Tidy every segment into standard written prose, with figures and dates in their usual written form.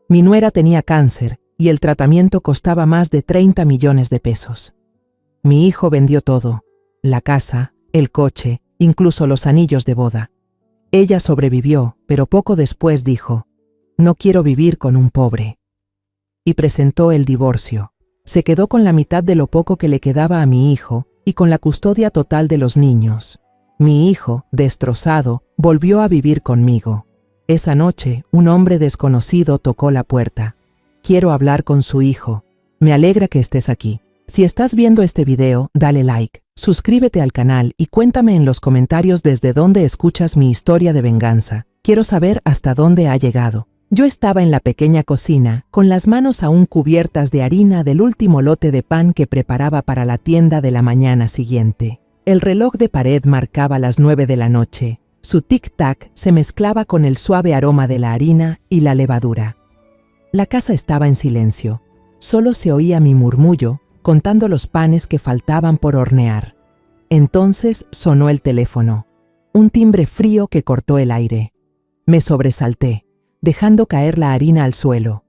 Mi nuera tenía cáncer y el tratamiento costaba más de 30 millones de pesos. Mi hijo vendió todo, la casa, el coche, incluso los anillos de boda. Ella sobrevivió, pero poco después dijo, no quiero vivir con un pobre. Y presentó el divorcio. Se quedó con la mitad de lo poco que le quedaba a mi hijo y con la custodia total de los niños. Mi hijo, destrozado, volvió a vivir conmigo. Esa noche, un hombre desconocido tocó la puerta. Quiero hablar con su hijo. Me alegra que estés aquí. Si estás viendo este video, dale like, suscríbete al canal y cuéntame en los comentarios desde dónde escuchas mi historia de venganza. Quiero saber hasta dónde ha llegado. Yo estaba en la pequeña cocina, con las manos aún cubiertas de harina del último lote de pan que preparaba para la tienda de la mañana siguiente. El reloj de pared marcaba las 9 de la noche. Su tic-tac se mezclaba con el suave aroma de la harina y la levadura. La casa estaba en silencio. Solo se oía mi murmullo, contando los panes que faltaban por hornear. Entonces sonó el teléfono. Un timbre frío que cortó el aire. Me sobresalté, dejando caer la harina al suelo.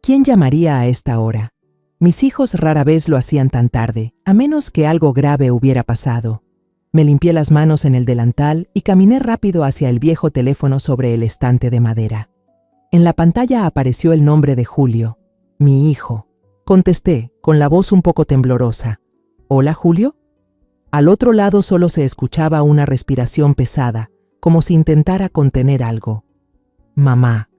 ¿Quién llamaría a esta hora? Mis hijos rara vez lo hacían tan tarde, a menos que algo grave hubiera pasado. Me limpié las manos en el delantal y caminé rápido hacia el viejo teléfono sobre el estante de madera. En la pantalla apareció el nombre de Julio, mi hijo. Contesté, con la voz un poco temblorosa. ¿Hola, Julio? Al otro lado solo se escuchaba una respiración pesada, como si intentara contener algo. Mamá.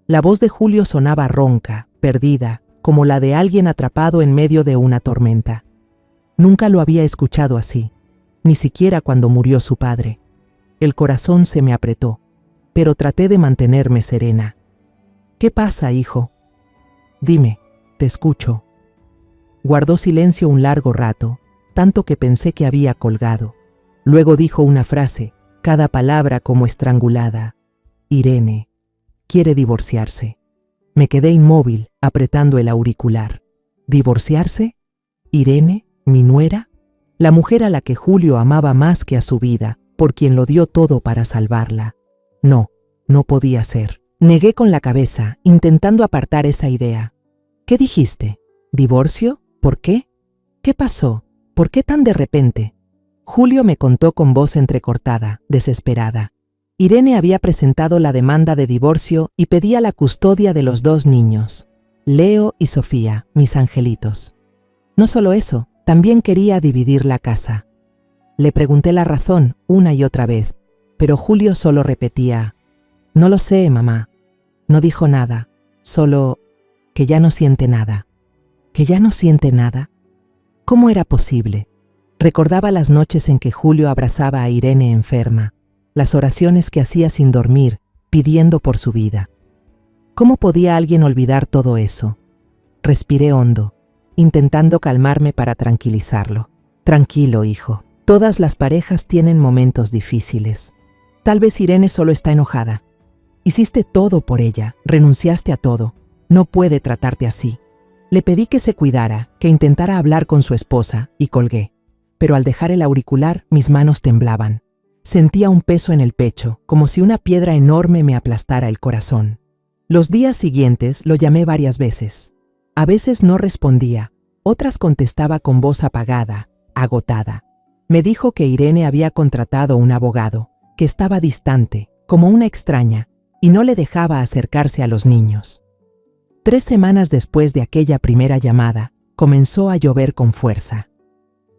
La voz de Julio sonaba ronca, perdida, como la de alguien atrapado en medio de una tormenta. Nunca lo había escuchado así, ni siquiera cuando murió su padre. El corazón se me apretó, pero traté de mantenerme serena. ¿Qué pasa, hijo? Dime, te escucho. Guardó silencio un largo rato, tanto que pensé que había colgado. Luego dijo una frase, cada palabra como estrangulada. Irene quiere divorciarse. Me quedé inmóvil, apretando el auricular. ¿Divorciarse? ¿Irene, mi nuera? La mujer a la que Julio amaba más que a su vida, por quien lo dio todo para salvarla. No, no podía ser. Negué con la cabeza, intentando apartar esa idea. ¿Qué dijiste? ¿Divorcio? ¿Por qué? ¿Qué pasó? ¿Por qué tan de repente? Julio me contó con voz entrecortada, desesperada. Irene había presentado la demanda de divorcio y pedía la custodia de los 2 niños, Leo y Sofía, mis angelitos. No solo eso, también quería dividir la casa. Le pregunté la razón una y otra vez, pero Julio solo repetía, no lo sé, mamá. No dijo nada, solo que ya no siente nada. ¿Que ya no siente nada? ¿Cómo era posible? Recordaba las noches en que Julio abrazaba a Irene enferma, las oraciones que hacía sin dormir, pidiendo por su vida. ¿Cómo podía alguien olvidar todo eso? Respiré hondo, intentando calmarme para tranquilizarlo. Tranquilo, hijo. Todas las parejas tienen momentos difíciles. Tal vez Irene solo está enojada. Hiciste todo por ella, renunciaste a todo. No puede tratarte así. Le pedí que se cuidara, que intentara hablar con su esposa, y colgué. Pero al dejar el auricular, mis manos temblaban. Sentía un peso en el pecho, como si una piedra enorme me aplastara el corazón. Los días siguientes lo llamé varias veces. A veces no respondía, otras contestaba con voz apagada, agotada. Me dijo que Irene había contratado un abogado, que estaba distante, como una extraña, y no le dejaba acercarse a los niños. 3 semanas después de aquella primera llamada, comenzó a llover con fuerza.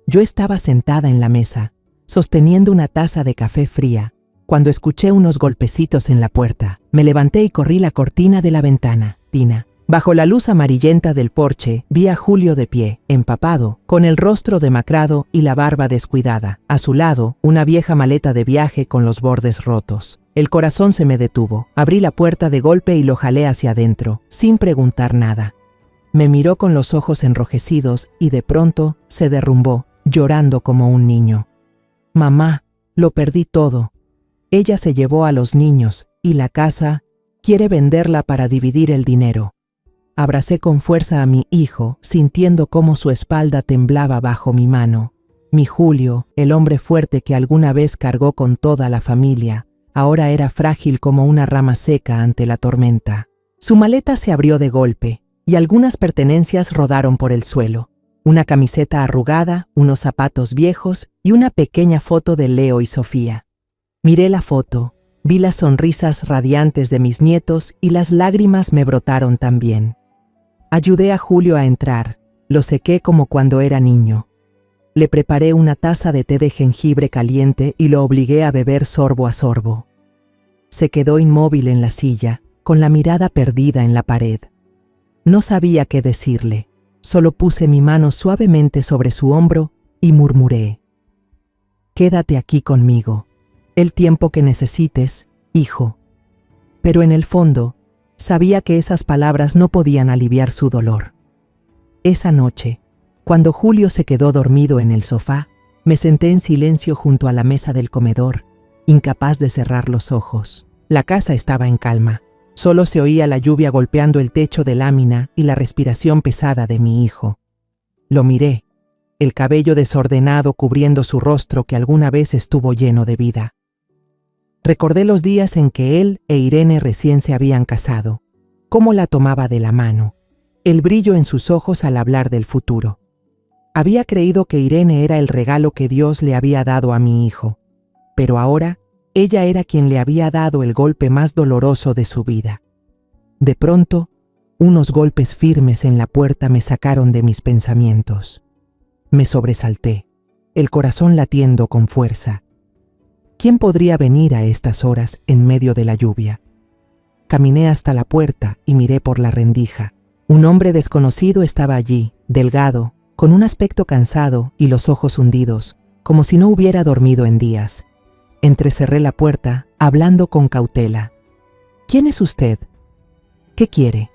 Yo estaba sentada en la mesa, sosteniendo una taza de café fría, cuando escuché unos golpecitos en la puerta. Me levanté y corrí la cortina de la ventana. Tina. Bajo la luz amarillenta del porche, vi a Julio de pie, empapado, con el rostro demacrado y la barba descuidada. A su lado, una vieja maleta de viaje con los bordes rotos. El corazón se me detuvo. Abrí la puerta de golpe y lo jalé hacia adentro, sin preguntar nada. Me miró con los ojos enrojecidos y de pronto se derrumbó, llorando como un niño. Mamá, lo perdí todo. Ella se llevó a los niños y la casa, quiere venderla para dividir el dinero. Abracé con fuerza a mi hijo, sintiendo cómo su espalda temblaba bajo mi mano. Mi Julio, el hombre fuerte que alguna vez cargó con toda la familia, ahora era frágil como una rama seca ante la tormenta. Su maleta se abrió de golpe y algunas pertenencias rodaron por el suelo. Una camiseta arrugada, unos zapatos viejos y una pequeña foto de Leo y Sofía. Miré la foto, vi las sonrisas radiantes de mis nietos y las lágrimas me brotaron también. Ayudé a Julio a entrar, lo sequé como cuando era niño. Le preparé una taza de té de jengibre caliente y lo obligué a beber sorbo a sorbo. Se quedó inmóvil en la silla, con la mirada perdida en la pared. No sabía qué decirle, solo puse mi mano suavemente sobre su hombro y murmuré: «Quédate aquí conmigo, el tiempo que necesites, hijo». Pero en el fondo, sabía que esas palabras no podían aliviar su dolor. Esa noche, cuando Julio se quedó dormido en el sofá, me senté en silencio junto a la mesa del comedor, incapaz de cerrar los ojos. La casa estaba en calma. Solo se oía la lluvia golpeando el techo de lámina y la respiración pesada de mi hijo. Lo miré, el cabello desordenado cubriendo su rostro que alguna vez estuvo lleno de vida. Recordé los días en que él e Irene recién se habían casado, cómo la tomaba de la mano, el brillo en sus ojos al hablar del futuro. Había creído que Irene era el regalo que Dios le había dado a mi hijo, pero ahora ella era quien le había dado el golpe más doloroso de su vida. De pronto, unos golpes firmes en la puerta me sacaron de mis pensamientos. Me sobresalté, el corazón latiendo con fuerza. ¿Quién podría venir a estas horas en medio de la lluvia? Caminé hasta la puerta y miré por la rendija. Un hombre desconocido estaba allí, delgado, con un aspecto cansado y los ojos hundidos, como si no hubiera dormido en días. Entrecerré la puerta, hablando con cautela. «¿Quién es usted? ¿Qué quiere?»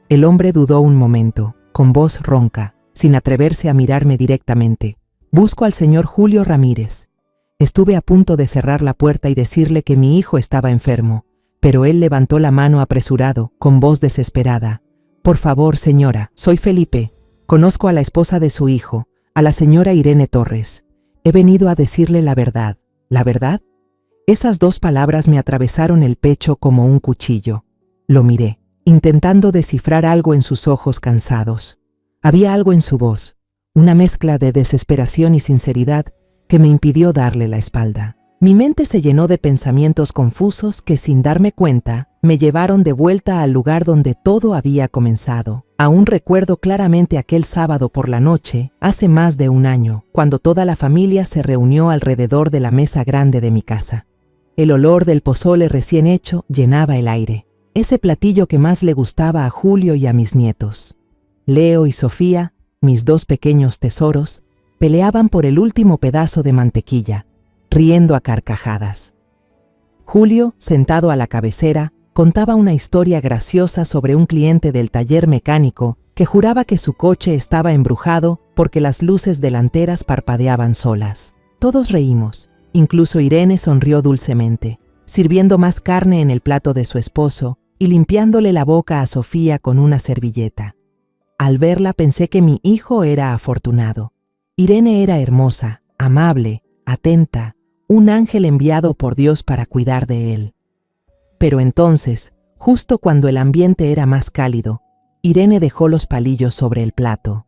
El hombre dudó un momento, con voz ronca, sin atreverse a mirarme directamente. «Busco al señor Julio Ramírez». Estuve a punto de cerrar la puerta y decirle que mi hijo estaba enfermo, pero él levantó la mano apresurado, con voz desesperada. «Por favor, señora, soy Felipe. Conozco a la esposa de su hijo, a la señora Irene Torres. He venido a decirle la verdad». ¿La verdad? Esas dos palabras me atravesaron el pecho como un cuchillo. Lo miré, intentando descifrar algo en sus ojos cansados. Había algo en su voz, una mezcla de desesperación y sinceridad que me impidió darle la espalda. Mi mente se llenó de pensamientos confusos que, sin darme cuenta, me llevaron de vuelta al lugar donde todo había comenzado. Aún recuerdo claramente aquel sábado por la noche, hace más de un año, cuando toda la familia se reunió alrededor de la mesa grande de mi casa. El olor del pozole recién hecho llenaba el aire, ese platillo que más le gustaba a Julio y a mis nietos. Leo y Sofía, mis dos pequeños tesoros, peleaban por el último pedazo de mantequilla, riendo a carcajadas. Julio, sentado a la cabecera, contaba una historia graciosa sobre un cliente del taller mecánico que juraba que su coche estaba embrujado porque las luces delanteras parpadeaban solas. Todos reímos, incluso Irene sonrió dulcemente, sirviendo más carne en el plato de su esposo y limpiándole la boca a Sofía con una servilleta. Al verla pensé que mi hijo era afortunado. Irene era hermosa, amable, atenta, un ángel enviado por Dios para cuidar de él. Pero entonces, justo cuando el ambiente era más cálido, Irene dejó los palillos sobre el plato.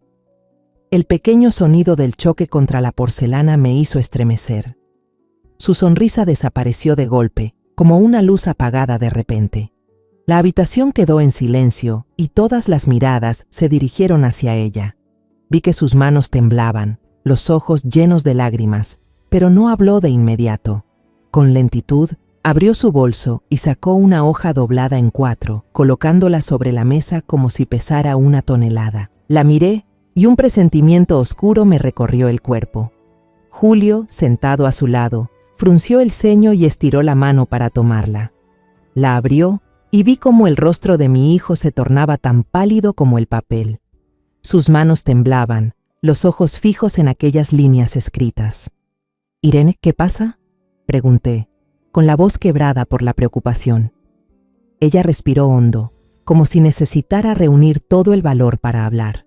El pequeño sonido del choque contra la porcelana me hizo estremecer. Su sonrisa desapareció de golpe, como una luz apagada de repente. La habitación quedó en silencio y todas las miradas se dirigieron hacia ella. Vi que sus manos temblaban, los ojos llenos de lágrimas, pero no habló de inmediato. Con lentitud, abrió su bolso y sacó una hoja doblada en 4, colocándola sobre la mesa como si pesara 1 tonelada. La miré y un presentimiento oscuro me recorrió el cuerpo. Julio, sentado a su lado, frunció el ceño y estiró la mano para tomarla. La abrió y vi cómo el rostro de mi hijo se tornaba tan pálido como el papel. Sus manos temblaban, los ojos fijos en aquellas líneas escritas. «Irene, ¿qué pasa?», pregunté, con la voz quebrada por la preocupación. Ella respiró hondo, como si necesitara reunir todo el valor para hablar.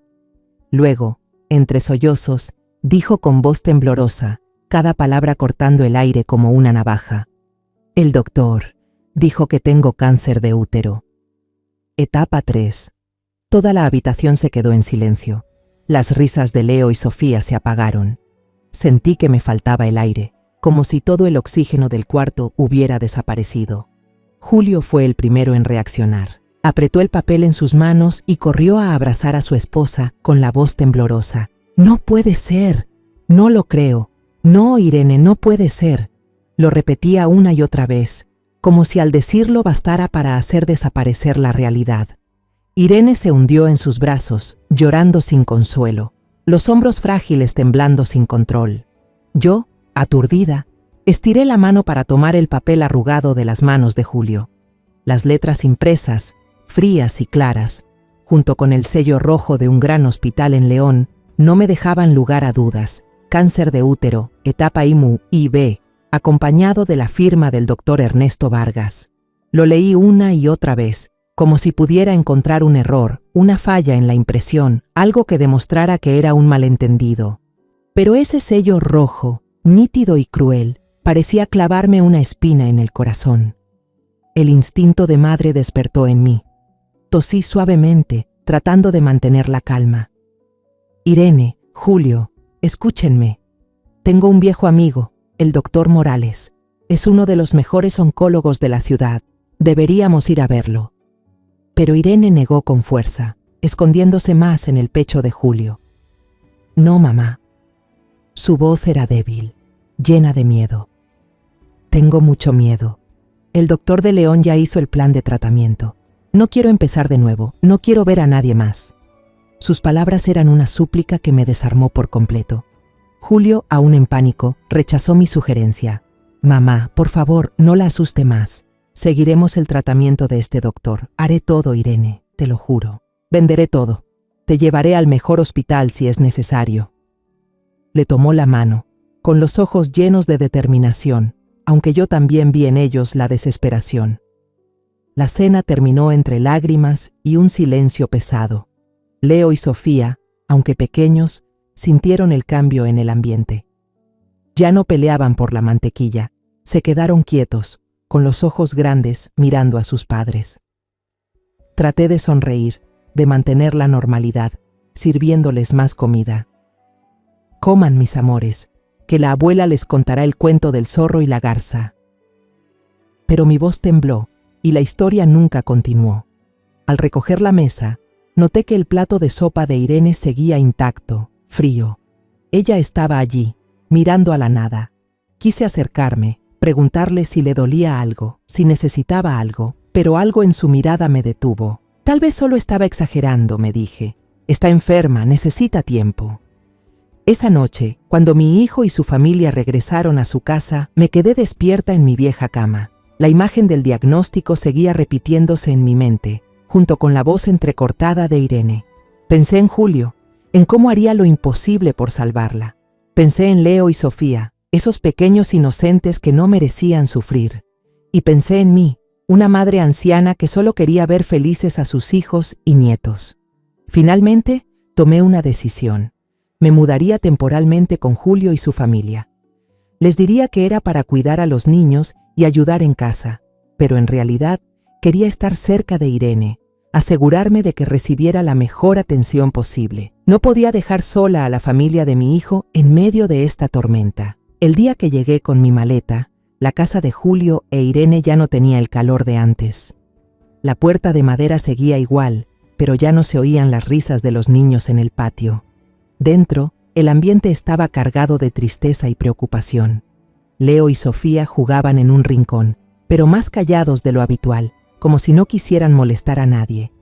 Luego, entre sollozos, dijo con voz temblorosa, cada palabra cortando el aire como una navaja: «El doctor dijo que tengo cáncer de útero». Etapa 3. Toda la habitación se quedó en silencio. Las risas de Leo y Sofía se apagaron. Sentí que me faltaba el aire, como si todo el oxígeno del cuarto hubiera desaparecido. Julio fue el primero en reaccionar. Apretó el papel en sus manos y corrió a abrazar a su esposa con la voz temblorosa. «No puede ser. No lo creo. No, Irene, no puede ser». Lo repetía una y otra vez, como si al decirlo bastara para hacer desaparecer la realidad. Irene se hundió en sus brazos, llorando sin consuelo, los hombros frágiles temblando sin control. Yo, aturdida, estiré la mano para tomar el papel arrugado de las manos de Julio. Las letras impresas, frías y claras, junto con el sello rojo de un gran hospital en León, no me dejaban lugar a dudas. Cáncer de útero, etapa IMU-IB, acompañado de la firma del doctor Ernesto Vargas. Lo leí una y otra vez, como si pudiera encontrar un error, una falla en la impresión, algo que demostrara que era un malentendido. Pero ese sello rojo, nítido y cruel, parecía clavarme una espina en el corazón. El instinto de madre despertó en mí. Tosí suavemente, tratando de mantener la calma. Irene, Julio, escúchenme. Tengo un viejo amigo, el doctor Morales. Es uno de los mejores oncólogos de la ciudad. Deberíamos ir a verlo. Pero Irene negó con fuerza, escondiéndose más en el pecho de Julio. No, mamá. Su voz era débil, llena de miedo. Tengo mucho miedo. El doctor de León ya hizo el plan de tratamiento. No quiero empezar de nuevo, no quiero ver a nadie más. Sus palabras eran una súplica que me desarmó por completo. Julio, aún en pánico, rechazó mi sugerencia. Mamá, por favor, no la asuste más. Seguiremos el tratamiento de este doctor. Haré todo, Irene, te lo juro. Venderé todo. Te llevaré al mejor hospital si es necesario. Le tomó la mano, con los ojos llenos de determinación, aunque yo también vi en ellos la desesperación. La cena terminó entre lágrimas y un silencio pesado. Leo y Sofía, aunque pequeños, sintieron el cambio en el ambiente. Ya no peleaban por la mantequilla, se quedaron quietos, con los ojos grandes mirando a sus padres. Traté de sonreír, de mantener la normalidad, sirviéndoles más comida. Coman, mis amores, que la abuela les contará el cuento del zorro y la garza. Pero mi voz tembló y la historia nunca continuó. Al recoger la mesa, noté que el plato de sopa de Irene seguía intacto, frío. Ella estaba allí, mirando a la nada. Quise acercarme, preguntarle si le dolía algo, si necesitaba algo, pero algo en su mirada me detuvo. Tal vez solo estaba exagerando, me dije. Está enferma, necesita tiempo. Esa noche, cuando mi hijo y su familia regresaron a su casa, me quedé despierta en mi vieja cama. La imagen del diagnóstico seguía repitiéndose en mi mente, junto con la voz entrecortada de Irene. Pensé en Julio, en cómo haría lo imposible por salvarla. Pensé en Leo y Sofía, esos pequeños inocentes que no merecían sufrir. Y pensé en mí, una madre anciana que solo quería ver felices a sus hijos y nietos. Finalmente, tomé una decisión. Me mudaría temporalmente con Julio y su familia. Les diría que era para cuidar a los niños y ayudar en casa, pero en realidad quería estar cerca de Irene, asegurarme de que recibiera la mejor atención posible. No podía dejar sola a la familia de mi hijo en medio de esta tormenta. El día que llegué con mi maleta, la casa de Julio e Irene ya no tenía el calor de antes. La puerta de madera seguía igual, pero ya no se oían las risas de los niños en el patio. Dentro, el ambiente estaba cargado de tristeza y preocupación. Leo y Sofía jugaban en un rincón, pero más callados de lo habitual, como si no quisieran molestar a nadie.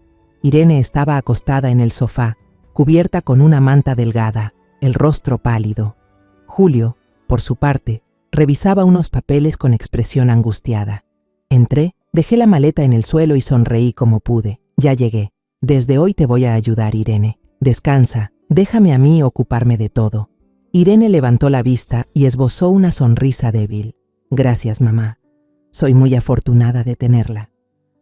Irene estaba acostada en el sofá, cubierta con una manta delgada, el rostro pálido. Julio, por su parte, revisaba unos papeles con expresión angustiada. Entré, dejé la maleta en el suelo y sonreí como pude. Ya llegué. Desde hoy te voy a ayudar, Irene. Descansa, déjame a mí ocuparme de todo. Irene levantó la vista y esbozó una sonrisa débil. Gracias, mamá. Soy muy afortunada de tenerla.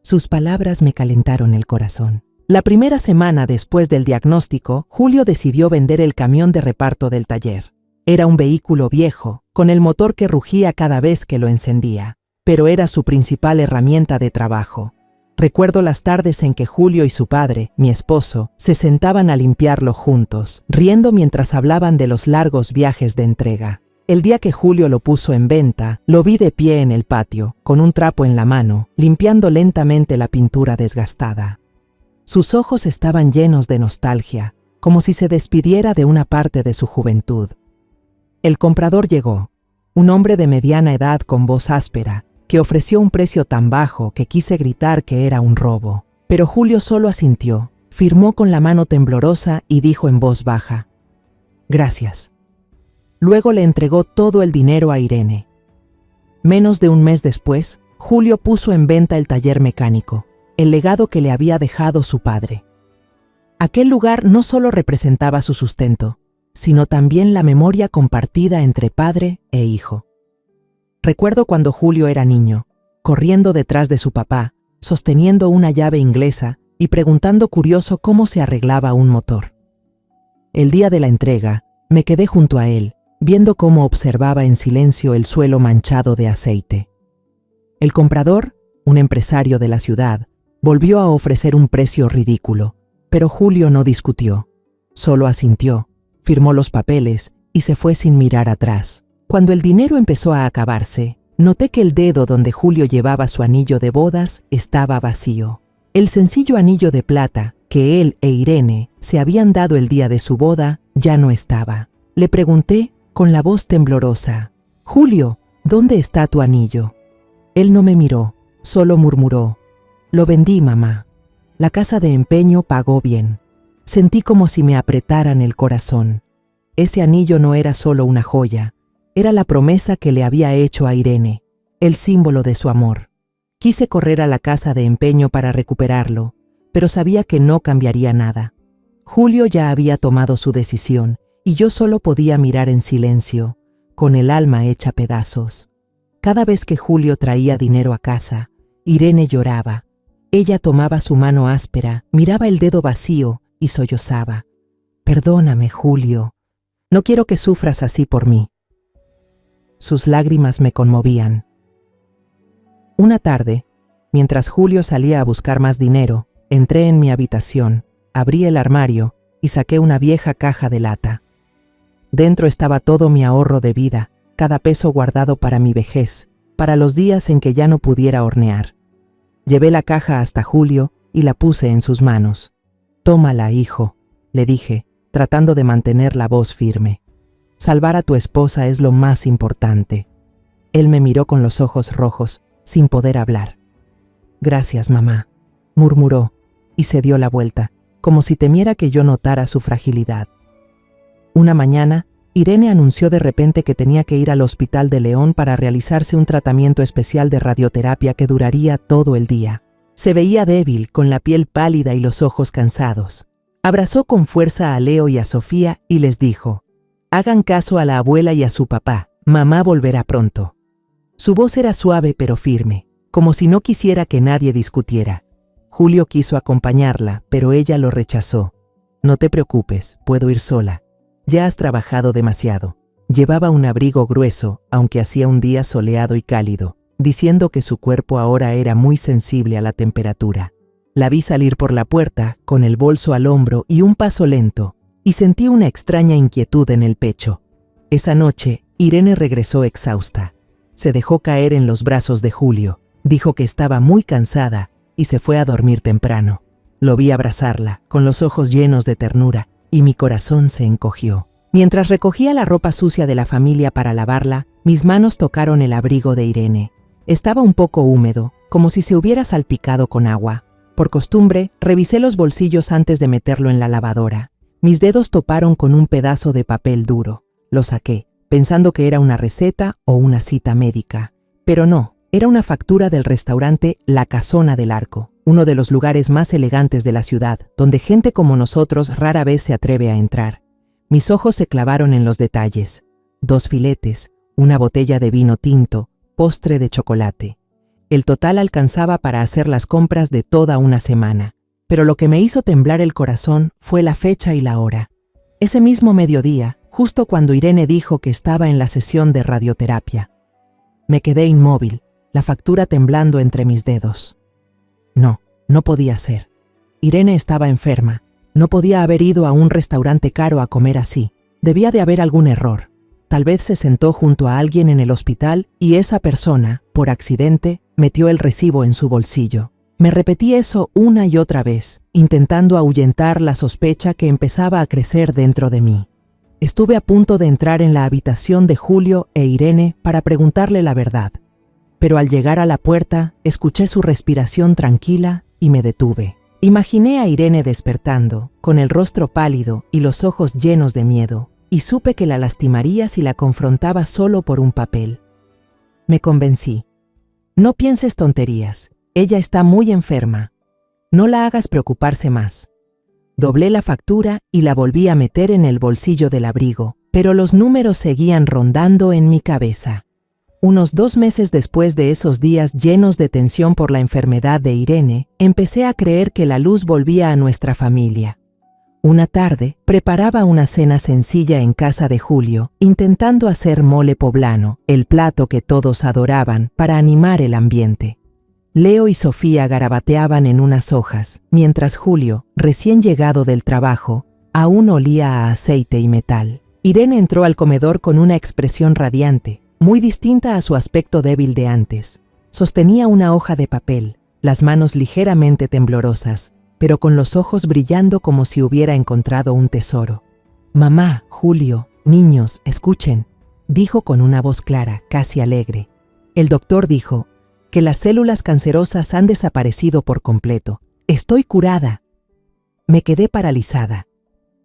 Sus palabras me calentaron el corazón. La primera semana después del diagnóstico, Julio decidió vender el camión de reparto del taller. Era un vehículo viejo, con el motor que rugía cada vez que lo encendía, pero era su principal herramienta de trabajo. Recuerdo las tardes en que Julio y su padre, mi esposo, se sentaban a limpiarlo juntos, riendo mientras hablaban de los largos viajes de entrega. El día que Julio lo puso en venta, lo vi de pie en el patio, con un trapo en la mano, limpiando lentamente la pintura desgastada. Sus ojos estaban llenos de nostalgia, como si se despidiera de una parte de su juventud. El comprador llegó, un hombre de mediana edad con voz áspera, que ofreció un precio tan bajo que quise gritar que era un robo. Pero Julio solo asintió, firmó con la mano temblorosa y dijo en voz baja: «Gracias». Luego le entregó todo el dinero a Irene. Menos de un mes después, Julio puso en venta el taller mecánico, el legado que le había dejado su padre. Aquel lugar no solo representaba su sustento, sino también la memoria compartida entre padre e hijo. Recuerdo cuando Julio era niño, corriendo detrás de su papá, sosteniendo una llave inglesa y preguntando curioso cómo se arreglaba un motor. El día de la entrega, me quedé junto a él, viendo cómo observaba en silencio el suelo manchado de aceite. El comprador, un empresario de la ciudad, volvió a ofrecer un precio ridículo, pero Julio no discutió, solo asintió, firmó los papeles y se fue sin mirar atrás. Cuando el dinero empezó a acabarse, noté que el dedo donde Julio llevaba su anillo de bodas estaba vacío. El sencillo anillo de plata que él e Irene se habían dado el día de su boda ya no estaba. Le pregunté con la voz temblorosa: «Julio, ¿dónde está tu anillo?». Él no me miró, solo murmuró: «Lo vendí, mamá. La casa de empeño pagó bien». Sentí como si me apretaran el corazón. Ese anillo no era solo una joya, era la promesa que le había hecho a Irene, el símbolo de su amor. Quise correr a la casa de empeño para recuperarlo, pero sabía que no cambiaría nada. Julio ya había tomado su decisión y yo solo podía mirar en silencio, con el alma hecha pedazos. Cada vez que Julio traía dinero a casa, Irene lloraba. Ella tomaba su mano áspera, miraba el dedo vacío y sollozaba: «Perdóname, Julio. No quiero que sufras así por mí». Sus lágrimas me conmovían. Una tarde, mientras Julio salía a buscar más dinero, entré en mi habitación, abrí el armario y saqué una vieja caja de lata. Dentro estaba todo mi ahorro de vida, cada peso guardado para mi vejez, para los días en que ya no pudiera hornear. Llevé la caja hasta Julio y la puse en sus manos. «Tómala, hijo», le dije, tratando de mantener la voz firme. «Salvar a tu esposa es lo más importante». Él me miró con los ojos rojos, sin poder hablar. «Gracias, mamá», murmuró, y se dio la vuelta, como si temiera que yo notara su fragilidad. Una mañana, Irene anunció de repente que tenía que ir al Hospital de León para realizarse un tratamiento especial de radioterapia que duraría todo el día. Se veía débil, con la piel pálida y los ojos cansados. Abrazó con fuerza a Leo y a Sofía y les dijo: «Hagan caso a la abuela y a su papá, mamá volverá pronto». Su voz era suave pero firme, como si no quisiera que nadie discutiera. Julio quiso acompañarla, pero ella lo rechazó. «No te preocupes, puedo ir sola. Ya has trabajado demasiado». Llevaba un abrigo grueso, aunque hacía un día soleado y cálido, diciendo que su cuerpo ahora era muy sensible a la temperatura. La vi salir por la puerta, con el bolso al hombro y un paso lento, y sentí una extraña inquietud en el pecho. Esa noche, Irene regresó exhausta. Se dejó caer en los brazos de Julio, dijo que estaba muy cansada y se fue a dormir temprano. Lo vi abrazarla, con los ojos llenos de ternura, y mi corazón se encogió. Mientras recogía la ropa sucia de la familia para lavarla, mis manos tocaron el abrigo de Irene. Estaba un poco húmedo, como si se hubiera salpicado con agua. Por costumbre, revisé los bolsillos antes de meterlo en la lavadora. Mis dedos toparon con un pedazo de papel duro. Lo saqué, pensando que era una receta o una cita médica. Pero no, era una factura del restaurante La Casona del Arco, uno de los lugares más elegantes de la ciudad, donde gente como nosotros rara vez se atreve a entrar. Mis ojos se clavaron en los detalles: 2 filetes, una botella de vino tinto, postre de chocolate. El total alcanzaba para hacer las compras de toda una semana. Pero lo que me hizo temblar el corazón fue la fecha y la hora. Ese mismo mediodía, justo cuando Irene dijo que estaba en la sesión de radioterapia. Me quedé inmóvil, la factura temblando entre mis dedos. No, No podía ser. Irene estaba enferma. No podía haber ido a un restaurante caro a comer así. Debía de haber algún error. Tal vez se sentó junto a alguien en el hospital y esa persona, por accidente, metió el recibo en su bolsillo. Me repetí eso una y otra vez, intentando ahuyentar la sospecha que empezaba a crecer dentro de mí. Estuve a punto de entrar en la habitación de Julio e Irene para preguntarle la verdad, pero al llegar a la puerta, escuché su respiración tranquila y me detuve. Imaginé a Irene despertando, con el rostro pálido y los ojos llenos de miedo, y supe que la lastimaría si la confrontaba solo por un papel. Me convencí. No pienses tonterías, ella está muy enferma. No la hagas preocuparse más. Doblé la factura y la volví a meter en el bolsillo del abrigo, pero los números seguían rondando en mi cabeza. Unos 2 meses después de esos días llenos de tensión por la enfermedad de Irene, empecé a creer que la luz volvía a nuestra familia. Una tarde, preparaba una cena sencilla en casa de Julio, intentando hacer mole poblano, el plato que todos adoraban, para animar el ambiente. Leo y Sofía garabateaban en unas hojas, mientras Julio, recién llegado del trabajo, aún olía a aceite y metal. Irene entró al comedor con una expresión radiante, muy distinta a su aspecto débil de antes. Sostenía una hoja de papel, las manos ligeramente temblorosas, pero con los ojos brillando como si hubiera encontrado un tesoro. «Mamá, Julio, niños, escuchen», dijo con una voz clara, casi alegre. «El doctor dijo que las células cancerosas han desaparecido por completo. Estoy curada». Me quedé paralizada.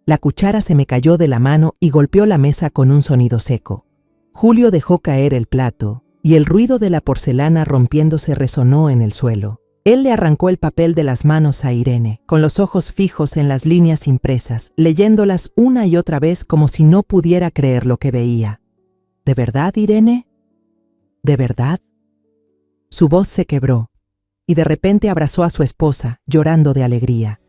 La cuchara se me cayó de la mano y golpeó la mesa con un sonido seco. Julio dejó caer el plato, y el ruido de la porcelana rompiéndose resonó en el suelo. Él le arrancó el papel de las manos a Irene, con los ojos fijos en las líneas impresas, leyéndolas una y otra vez como si no pudiera creer lo que veía. ¿De verdad, Irene? ¿De verdad? Su voz se quebró, y de repente abrazó a su esposa, llorando de alegría.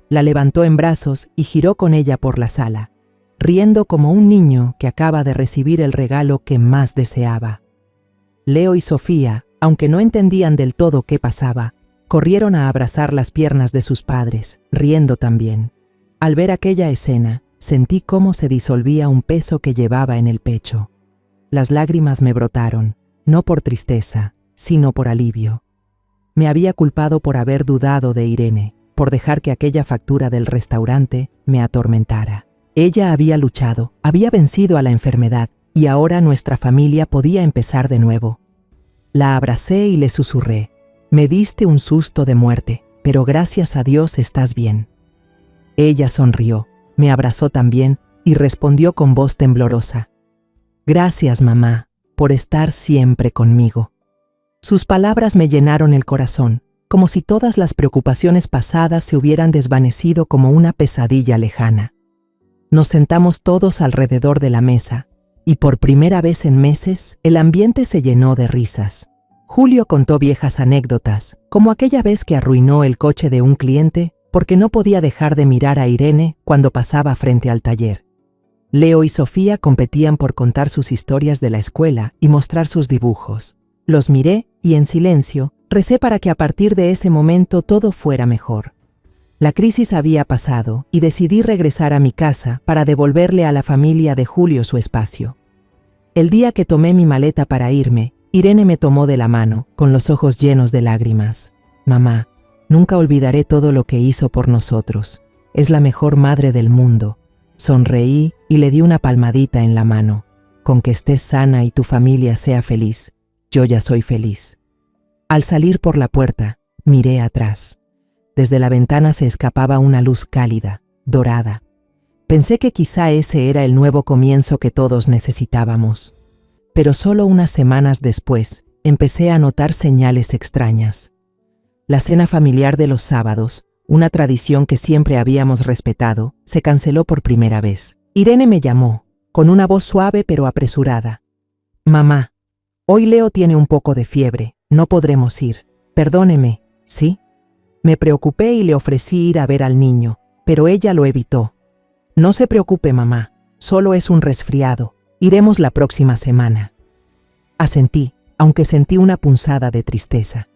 La levantó en brazos y giró con ella por la sala, riendo como un niño que acaba de recibir el regalo que más deseaba. Leo y Sofía, aunque no entendían del todo qué pasaba, corrieron a abrazar las piernas de sus padres, riendo también. Al ver aquella escena, sentí cómo se disolvía un peso que llevaba en el pecho. Las lágrimas me brotaron, no por tristeza, sino por alivio. Me había culpado por haber dudado de Irene, por dejar que aquella factura del restaurante me atormentara. Ella había luchado, había vencido a la enfermedad, y ahora nuestra familia podía empezar de nuevo. La abracé y le susurré: «Me diste un susto de muerte, pero gracias a Dios estás bien». Ella sonrió, me abrazó también y respondió con voz temblorosa: «Gracias, mamá, por estar siempre conmigo». Sus palabras me llenaron el corazón, como si todas las preocupaciones pasadas se hubieran desvanecido como una pesadilla lejana. Nos sentamos todos alrededor de la mesa, y por primera vez en meses, el ambiente se llenó de risas. Julio contó viejas anécdotas, como aquella vez que arruinó el coche de un cliente porque no podía dejar de mirar a Irene cuando pasaba frente al taller. Leo y Sofía competían por contar sus historias de la escuela y mostrar sus dibujos. Los miré y en silencio recé para que a partir de ese momento todo fuera mejor. La crisis había pasado y decidí regresar a mi casa para devolverle a la familia de Julio su espacio. El día que tomé mi maleta para irme, Irene me tomó de la mano, con los ojos llenos de lágrimas. «Mamá, nunca olvidaré todo lo que hizo por nosotros. Es la mejor madre del mundo». Sonreí y le di una palmadita en la mano. «Con que estés sana y tu familia sea feliz, yo ya soy feliz». Al salir por la puerta, miré atrás. Desde la ventana se escapaba una luz cálida, dorada. Pensé que quizá ese era el nuevo comienzo que todos necesitábamos. Pero solo unas semanas después, empecé a notar señales extrañas. La cena familiar de los sábados, una tradición que siempre habíamos respetado, se canceló por primera vez. Irene me llamó, con una voz suave pero apresurada. «Mamá, hoy Leo tiene un poco de fiebre, no podremos ir. Perdóneme, ¿sí?» Me preocupé y le ofrecí ir a ver al niño, pero ella lo evitó. «No se preocupe, mamá, solo es un resfriado. Iremos la próxima semana». Asentí, aunque sentí una punzada de tristeza.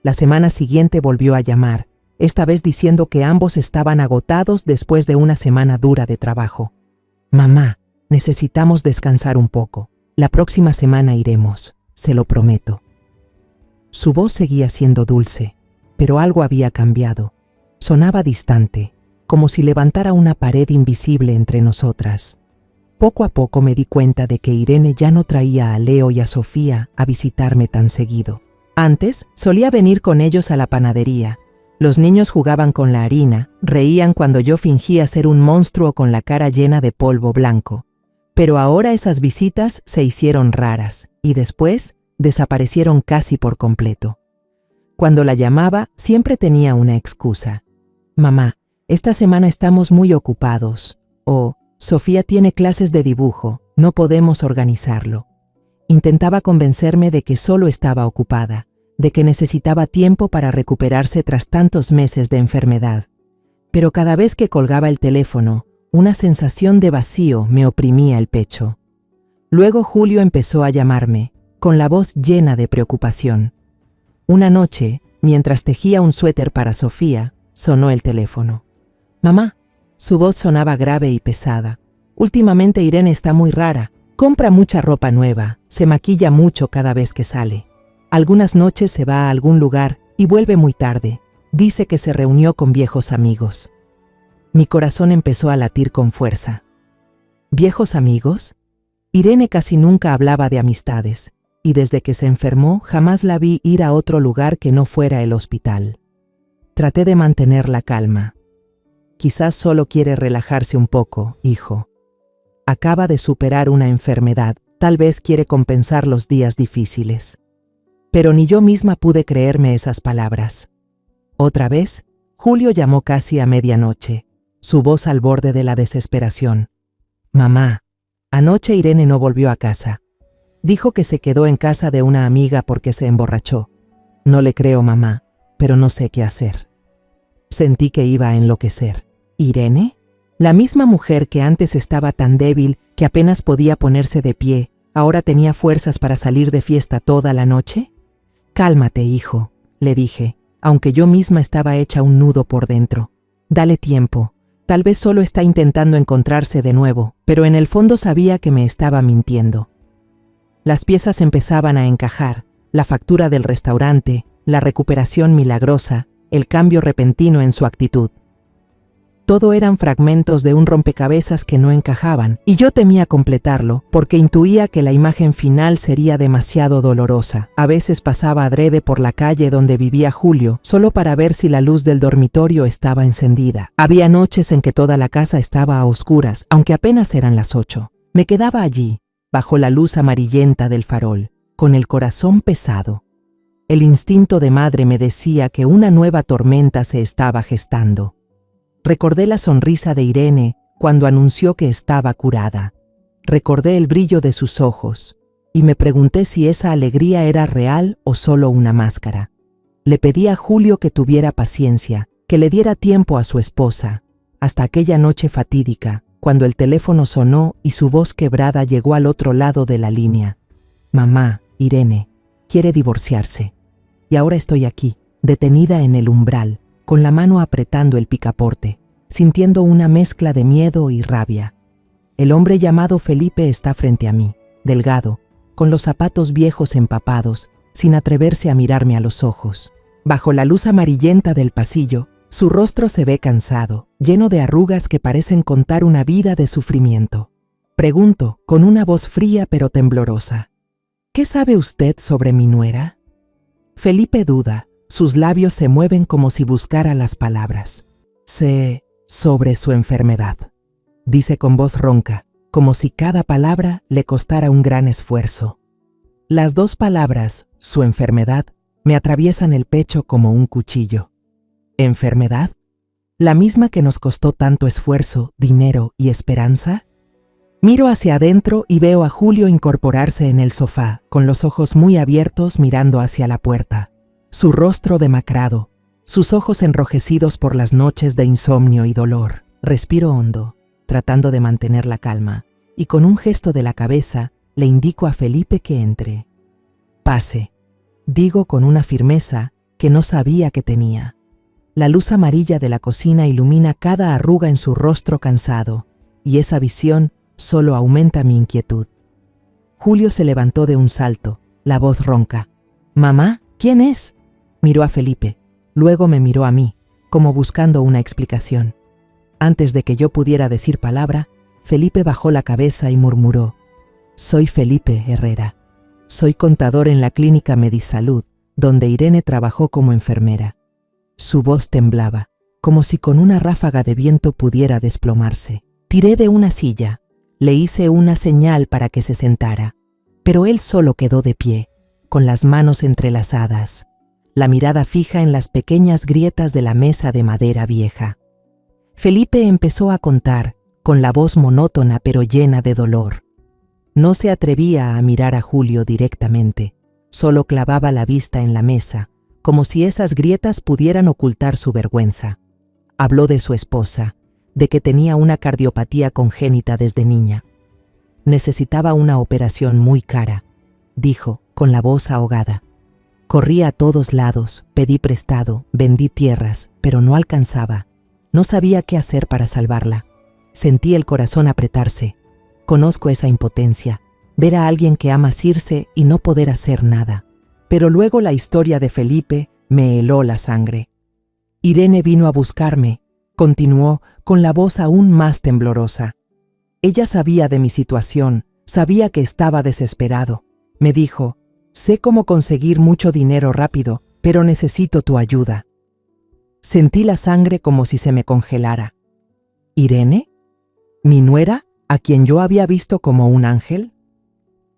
La semana siguiente volvió a llamar, esta vez diciendo que ambos estaban agotados después de una semana dura de trabajo. Mamá, necesitamos descansar un poco. La próxima semana iremos, se lo prometo. Su voz seguía siendo dulce, pero algo había cambiado. Sonaba distante, como si levantara una pared invisible entre nosotras. Poco a poco me di cuenta de que Irene ya no traía a Leo y a Sofía a visitarme tan seguido. Antes solía venir con ellos a la panadería. Los niños jugaban con la harina, reían cuando yo fingía ser un monstruo con la cara llena de polvo blanco. Pero ahora esas visitas se hicieron raras y después desaparecieron casi por completo. Cuando la llamaba, siempre tenía una excusa. Mamá, esta semana estamos muy ocupados. O, Sofía tiene clases de dibujo, no podemos organizarlo. Intentaba convencerme de que solo estaba ocupada, de que necesitaba tiempo para recuperarse tras tantos meses de enfermedad. Pero cada vez que colgaba el teléfono, una sensación de vacío me oprimía el pecho. Luego Julio empezó a llamarme, con la voz llena de preocupación. Una noche, mientras tejía un suéter para Sofía, sonó el teléfono. Mamá, su voz sonaba grave y pesada. Últimamente Irene está muy rara, compra mucha ropa nueva, se maquilla mucho cada vez que sale. Algunas noches se va a algún lugar y vuelve muy tarde. Dice que se reunió con viejos amigos. Mi corazón empezó a latir con fuerza. ¿Viejos amigos? Irene casi nunca hablaba de amistades, y desde que se enfermó jamás la vi ir a otro lugar que no fuera el hospital. Traté de mantener la calma. Quizás solo quiere relajarse un poco, hijo. Acaba de superar una enfermedad, tal vez quiere compensar los días difíciles. Pero ni yo misma pude creerme esas palabras. Otra vez, Julio llamó casi a medianoche, su voz al borde de la desesperación. Mamá, anoche Irene no volvió a casa. Dijo que se quedó en casa de una amiga porque se emborrachó. No le creo, mamá, pero no sé qué hacer. Sentí que iba a enloquecer. ¿Irene? La misma mujer que antes estaba tan débil que apenas podía ponerse de pie, ¿ahora tenía fuerzas para salir de fiesta toda la noche? Cálmate, hijo, le dije, aunque yo misma estaba hecha un nudo por dentro. Dale tiempo, tal vez solo está intentando encontrarse de nuevo, pero en el fondo sabía que me estaba mintiendo. Las piezas empezaban a encajar, la factura del restaurante, la recuperación milagrosa, el cambio repentino en su actitud. Todo eran fragmentos de un rompecabezas que no encajaban, y yo temía completarlo porque intuía que la imagen final sería demasiado dolorosa. A veces pasaba adrede por la calle donde vivía Julio, solo para ver si la luz del dormitorio estaba encendida. Había noches en que toda la casa estaba a oscuras, aunque apenas eran las 8. Me quedaba allí, bajo la luz amarillenta del farol, con el corazón pesado. El instinto de madre me decía que una nueva tormenta se estaba gestando. Recordé la sonrisa de Irene cuando anunció que estaba curada. Recordé el brillo de sus ojos y me pregunté si esa alegría era real o solo una máscara. Le pedí a Julio que tuviera paciencia, que le diera tiempo a su esposa, hasta aquella noche fatídica, cuando el teléfono sonó y su voz quebrada llegó al otro lado de la línea. Mamá, Irene, quiere divorciarse. Y ahora estoy aquí, detenida en el umbral, con la mano apretando el picaporte, sintiendo una mezcla de miedo y rabia. El hombre llamado Felipe está frente a mí, delgado, con los zapatos viejos empapados, sin atreverse a mirarme a los ojos. Bajo la luz amarillenta del pasillo, su rostro se ve cansado, lleno de arrugas que parecen contar una vida de sufrimiento. Pregunto, con una voz fría pero temblorosa, ¿qué sabe usted sobre mi nuera? Felipe duda. Sus labios se mueven como si buscara las palabras. Sé sobre su enfermedad, dice con voz ronca, como si cada palabra le costara un gran esfuerzo. Las dos palabras, su enfermedad, me atraviesan el pecho como un cuchillo. ¿Enfermedad? ¿La misma que nos costó tanto esfuerzo, dinero y esperanza? Miro hacia adentro y veo a Julio incorporarse en el sofá, con los ojos muy abiertos mirando hacia la puerta. Su rostro demacrado, sus ojos enrojecidos por las noches de insomnio y dolor. Respiro hondo, tratando de mantener la calma, y con un gesto de la cabeza le indico a Felipe que entre. Pase, digo con una firmeza que no sabía que tenía. La luz amarilla de la cocina ilumina cada arruga en su rostro cansado, y esa visión solo aumenta mi inquietud. Julio se levantó de un salto, la voz ronca. «Mamá, ¿quién es?». Miró a Felipe, luego me miró a mí, como buscando una explicación. Antes de que yo pudiera decir palabra, Felipe bajó la cabeza y murmuró: «Soy Felipe Herrera. Soy contador en la clínica Medisalud, donde Irene trabajó como enfermera». Su voz temblaba, como si con una ráfaga de viento pudiera desplomarse. Tiré de una silla, le hice una señal para que se sentara, pero él solo quedó de pie, con las manos entrelazadas, la mirada fija en las pequeñas grietas de la mesa de madera vieja. Felipe empezó a contar, con la voz monótona pero llena de dolor. No se atrevía a mirar a Julio directamente, solo clavaba la vista en la mesa, como si esas grietas pudieran ocultar su vergüenza. Habló de su esposa, de que tenía una cardiopatía congénita desde niña. Necesitaba una operación muy cara, dijo, con la voz ahogada. Corrí a todos lados, pedí prestado, vendí tierras, pero no alcanzaba. No sabía qué hacer para salvarla. Sentí el corazón apretarse. Conozco esa impotencia, ver a alguien que amas irse y no poder hacer nada. Pero luego la historia de Felipe me heló la sangre. Irene vino a buscarme, continuó con la voz aún más temblorosa. Ella sabía de mi situación, sabía que estaba desesperado. Me dijo: «Sé cómo conseguir mucho dinero rápido, pero necesito tu ayuda». Sentí la sangre como si se me congelara. ¿Irene? ¿Mi nuera, a quien yo había visto como un ángel?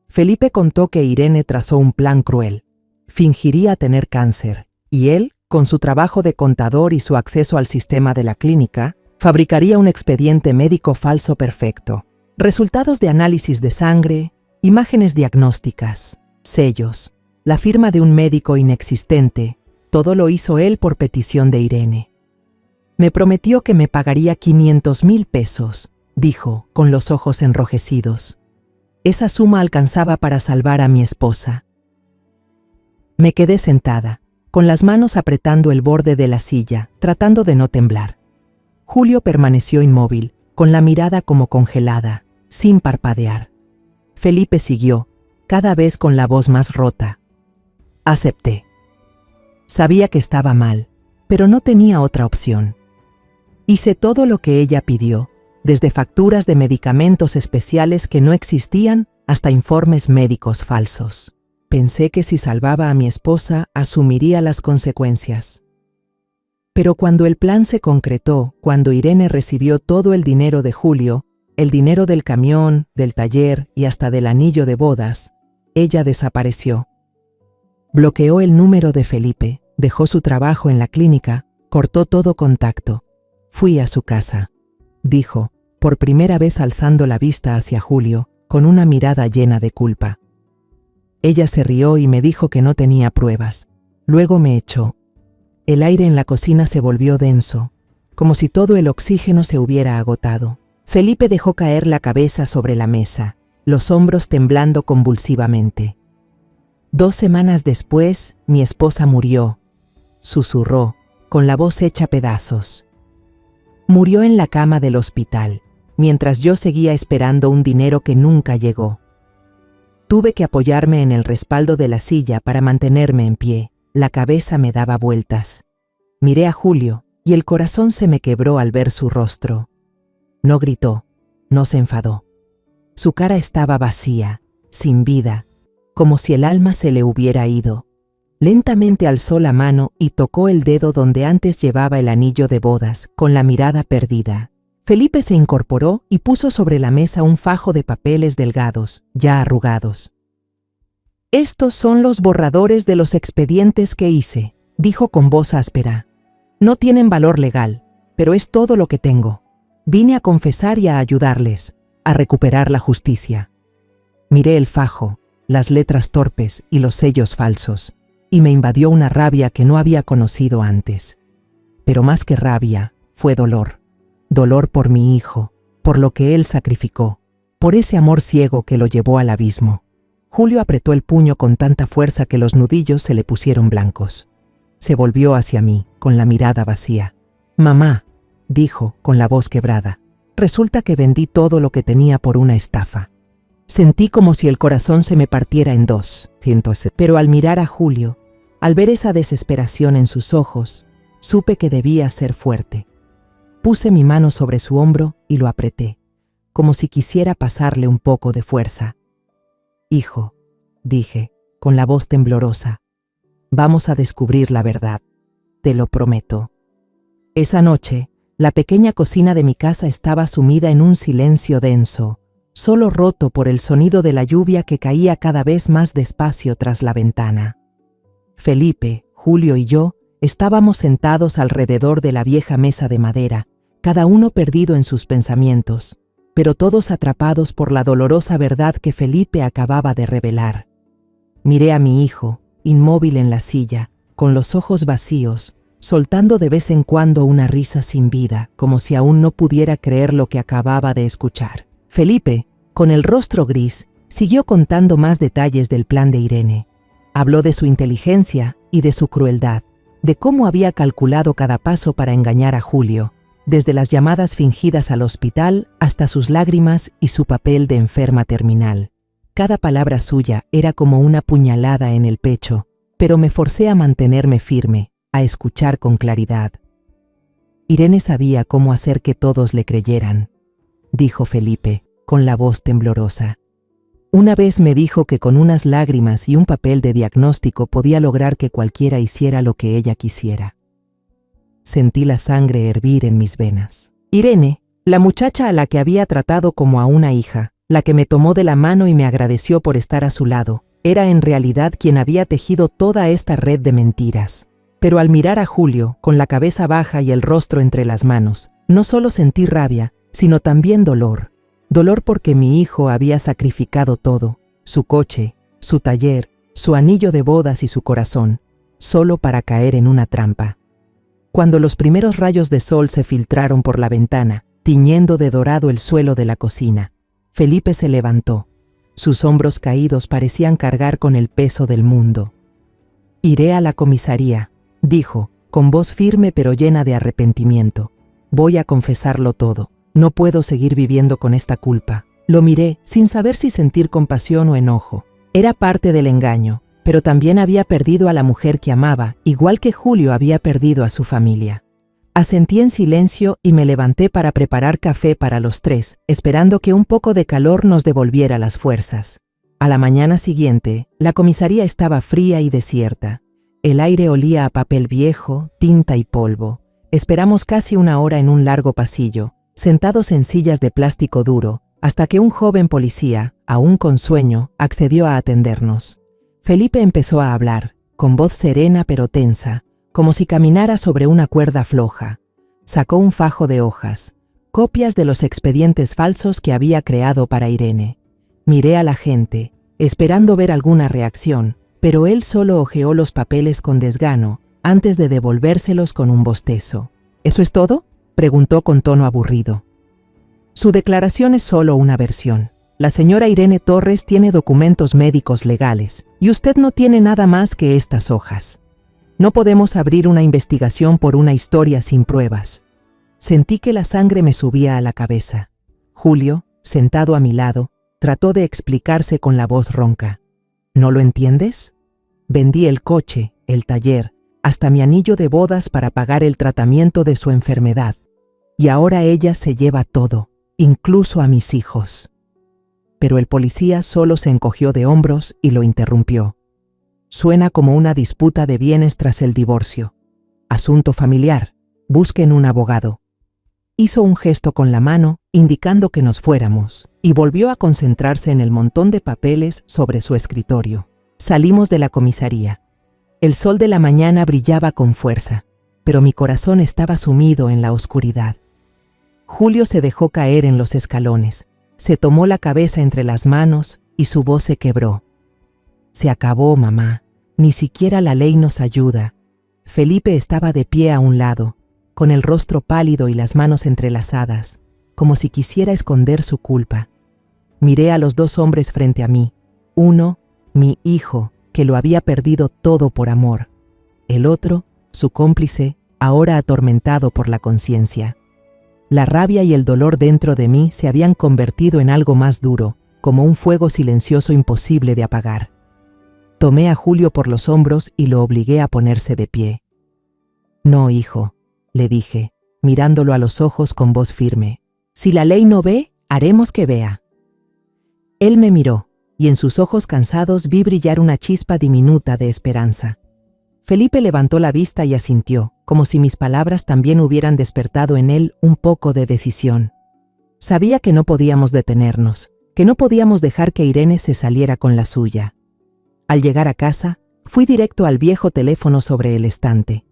Felipe contó que Irene trazó un plan cruel. Fingiría tener cáncer, y él, con su trabajo de contador y su acceso al sistema de la clínica, fabricaría un expediente médico falso perfecto. Resultados de análisis de sangre, imágenes diagnósticas, sellos, la firma de un médico inexistente, todo lo hizo él por petición de Irene. Me prometió que me pagaría 500,000 pesos, dijo, con los ojos enrojecidos. Esa suma alcanzaba para salvar a mi esposa. Me quedé sentada, con las manos apretando el borde de la silla, tratando de no temblar. Julio permaneció inmóvil, con la mirada como congelada, sin parpadear. Felipe siguió, cada vez con la voz más rota. Acepté. Sabía que estaba mal, pero no tenía otra opción. Hice todo lo que ella pidió, desde facturas de medicamentos especiales que no existían hasta informes médicos falsos. Pensé que si salvaba a mi esposa, asumiría las consecuencias. Pero cuando el plan se concretó, cuando Irene recibió todo el dinero de Julio, el dinero del camión, del taller y hasta del anillo de bodas, ella desapareció. Bloqueó el número de Felipe, dejó su trabajo en la clínica, cortó todo contacto. Fui a su casa, dijo, por primera vez alzando la vista hacia Julio, con una mirada llena de culpa. Ella se rió y me dijo que no tenía pruebas. Luego me echó. El aire en la cocina se volvió denso, como si todo el oxígeno se hubiera agotado. Felipe dejó caer la cabeza sobre la mesa, los hombros temblando convulsivamente. 2 semanas después, mi esposa murió, susurró, con la voz hecha pedazos. Murió en la cama del hospital, mientras yo seguía esperando un dinero que nunca llegó. Tuve que apoyarme en el respaldo de la silla para mantenerme en pie. La cabeza me daba vueltas. Miré a Julio y el corazón se me quebró al ver su rostro. No gritó, no se enfadó. Su cara estaba vacía, sin vida, como si el alma se le hubiera ido. Lentamente alzó la mano y tocó el dedo donde antes llevaba el anillo de bodas, con la mirada perdida. Felipe se incorporó y puso sobre la mesa un fajo de papeles delgados, ya arrugados. «Estos son los borradores de los expedientes que hice», dijo con voz áspera. «No tienen valor legal, pero es todo lo que tengo. Vine a confesar y a ayudarles, a recuperar la justicia». Miré el fajo, las letras torpes y los sellos falsos, y me invadió una rabia que no había conocido antes. Pero más que rabia, fue dolor. Dolor por mi hijo, por lo que él sacrificó, por ese amor ciego que lo llevó al abismo. Julio apretó el puño con tanta fuerza que los nudillos se le pusieron blancos. Se volvió hacia mí, con la mirada vacía. «Mamá», dijo, con la voz quebrada, «resulta que vendí todo lo que tenía por una estafa». Sentí como si el corazón se me partiera en dos. Pero al mirar a Julio, al ver esa desesperación en sus ojos, supe que debía ser fuerte. Puse mi mano sobre su hombro y lo apreté, como si quisiera pasarle un poco de fuerza. «Hijo», dije, con la voz temblorosa, «vamos a descubrir la verdad, te lo prometo». Esa noche, la pequeña cocina de mi casa estaba sumida en un silencio denso, solo roto por el sonido de la lluvia que caía cada vez más despacio tras la ventana. Felipe, Julio y yo estábamos sentados alrededor de la vieja mesa de madera, cada uno perdido en sus pensamientos, pero todos atrapados por la dolorosa verdad que Felipe acababa de revelar. Miré a mi hijo, inmóvil en la silla, con los ojos vacíos, soltando de vez en cuando una risa sin vida, como si aún no pudiera creer lo que acababa de escuchar. Felipe, con el rostro gris, siguió contando más detalles del plan de Irene. Habló de su inteligencia y de su crueldad, de cómo había calculado cada paso para engañar a Julio, desde las llamadas fingidas al hospital hasta sus lágrimas y su papel de enferma terminal. Cada palabra suya era como una puñalada en el pecho, pero me forcé a mantenerme firme, a escuchar con claridad. Irene sabía cómo hacer que todos le creyeran, dijo Felipe, con la voz temblorosa. Una vez me dijo que con unas lágrimas y un papel de diagnóstico podía lograr que cualquiera hiciera lo que ella quisiera. Sentí la sangre hervir en mis venas. Irene, la muchacha a la que había tratado como a una hija, la que me tomó de la mano y me agradeció por estar a su lado, era en realidad quien había tejido toda esta red de mentiras. Pero al mirar a Julio, con la cabeza baja y el rostro entre las manos, no solo sentí rabia, sino también dolor. Dolor porque mi hijo había sacrificado todo, su coche, su taller, su anillo de bodas y su corazón, solo para caer en una trampa. Cuando los primeros rayos de sol se filtraron por la ventana, tiñendo de dorado el suelo de la cocina, Felipe se levantó. Sus hombros caídos parecían cargar con el peso del mundo. «Iré a la comisaría», dijo, con voz firme pero llena de arrepentimiento. «Voy a confesarlo todo. No puedo seguir viviendo con esta culpa». Lo miré, sin saber si sentir compasión o enojo. Era parte del engaño, pero también había perdido a la mujer que amaba, igual que Julio había perdido a su familia. Asentí en silencio y me levanté para preparar café para los tres, esperando que un poco de calor nos devolviera las fuerzas. A la mañana siguiente, la comisaría estaba fría y desierta. El aire olía a papel viejo, tinta y polvo. Esperamos casi una hora en un largo pasillo, sentados en sillas de plástico duro, hasta que un joven policía, aún con sueño, accedió a atendernos. Felipe empezó a hablar, con voz serena pero tensa, como si caminara sobre una cuerda floja. Sacó un fajo de hojas, copias de los expedientes falsos que había creado para Irene. Miré a la gente, esperando ver alguna reacción, pero él solo hojeó los papeles con desgano, antes de devolvérselos con un bostezo. «¿Eso es todo?», preguntó con tono aburrido. «Su declaración es solo una versión. La señora Irene Torres tiene documentos médicos legales, y usted no tiene nada más que estas hojas. No podemos abrir una investigación por una historia sin pruebas». Sentí que la sangre me subía a la cabeza. Julio, sentado a mi lado, trató de explicarse con la voz ronca. «¿No lo entiendes? Vendí el coche, el taller, hasta mi anillo de bodas para pagar el tratamiento de su enfermedad. Y ahora ella se lleva todo, incluso a mis hijos». Pero el policía solo se encogió de hombros y lo interrumpió. «Suena como una disputa de bienes tras el divorcio. Asunto familiar. Busquen un abogado». Hizo un gesto con la mano, indicando que nos fuéramos, y volvió a concentrarse en el montón de papeles sobre su escritorio. Salimos de la comisaría. El sol de la mañana brillaba con fuerza, pero mi corazón estaba sumido en la oscuridad. Julio se dejó caer en los escalones, se tomó la cabeza entre las manos y su voz se quebró. «Se acabó, mamá. Ni siquiera la ley nos ayuda». Felipe estaba de pie a un lado, con el rostro pálido y las manos entrelazadas, como si quisiera esconder su culpa. Miré a los dos hombres frente a mí. Uno, mi hijo, que lo había perdido todo por amor. El otro, su cómplice, ahora atormentado por la conciencia. La rabia y el dolor dentro de mí se habían convertido en algo más duro, como un fuego silencioso imposible de apagar. Tomé a Julio por los hombros y lo obligué a ponerse de pie. «No, hijo», le dije, mirándolo a los ojos con voz firme. «Si la ley no ve, haremos que vea». Él me miró, y en sus ojos cansados vi brillar una chispa diminuta de esperanza. Felipe levantó la vista y asintió, como si mis palabras también hubieran despertado en él un poco de decisión. Sabía que no podíamos detenernos, que no podíamos dejar que Irene se saliera con la suya. Al llegar a casa, fui directo al viejo teléfono sobre el estante.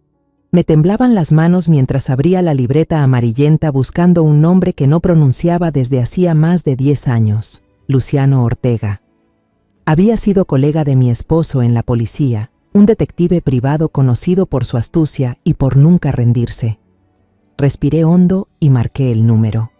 Me temblaban las manos mientras abría la libreta amarillenta buscando un nombre que no pronunciaba desde hacía más de 10 años, Luciano Ortega. Había sido colega de mi esposo en la policía, un detective privado conocido por su astucia y por nunca rendirse. Respiré hondo y marqué el número.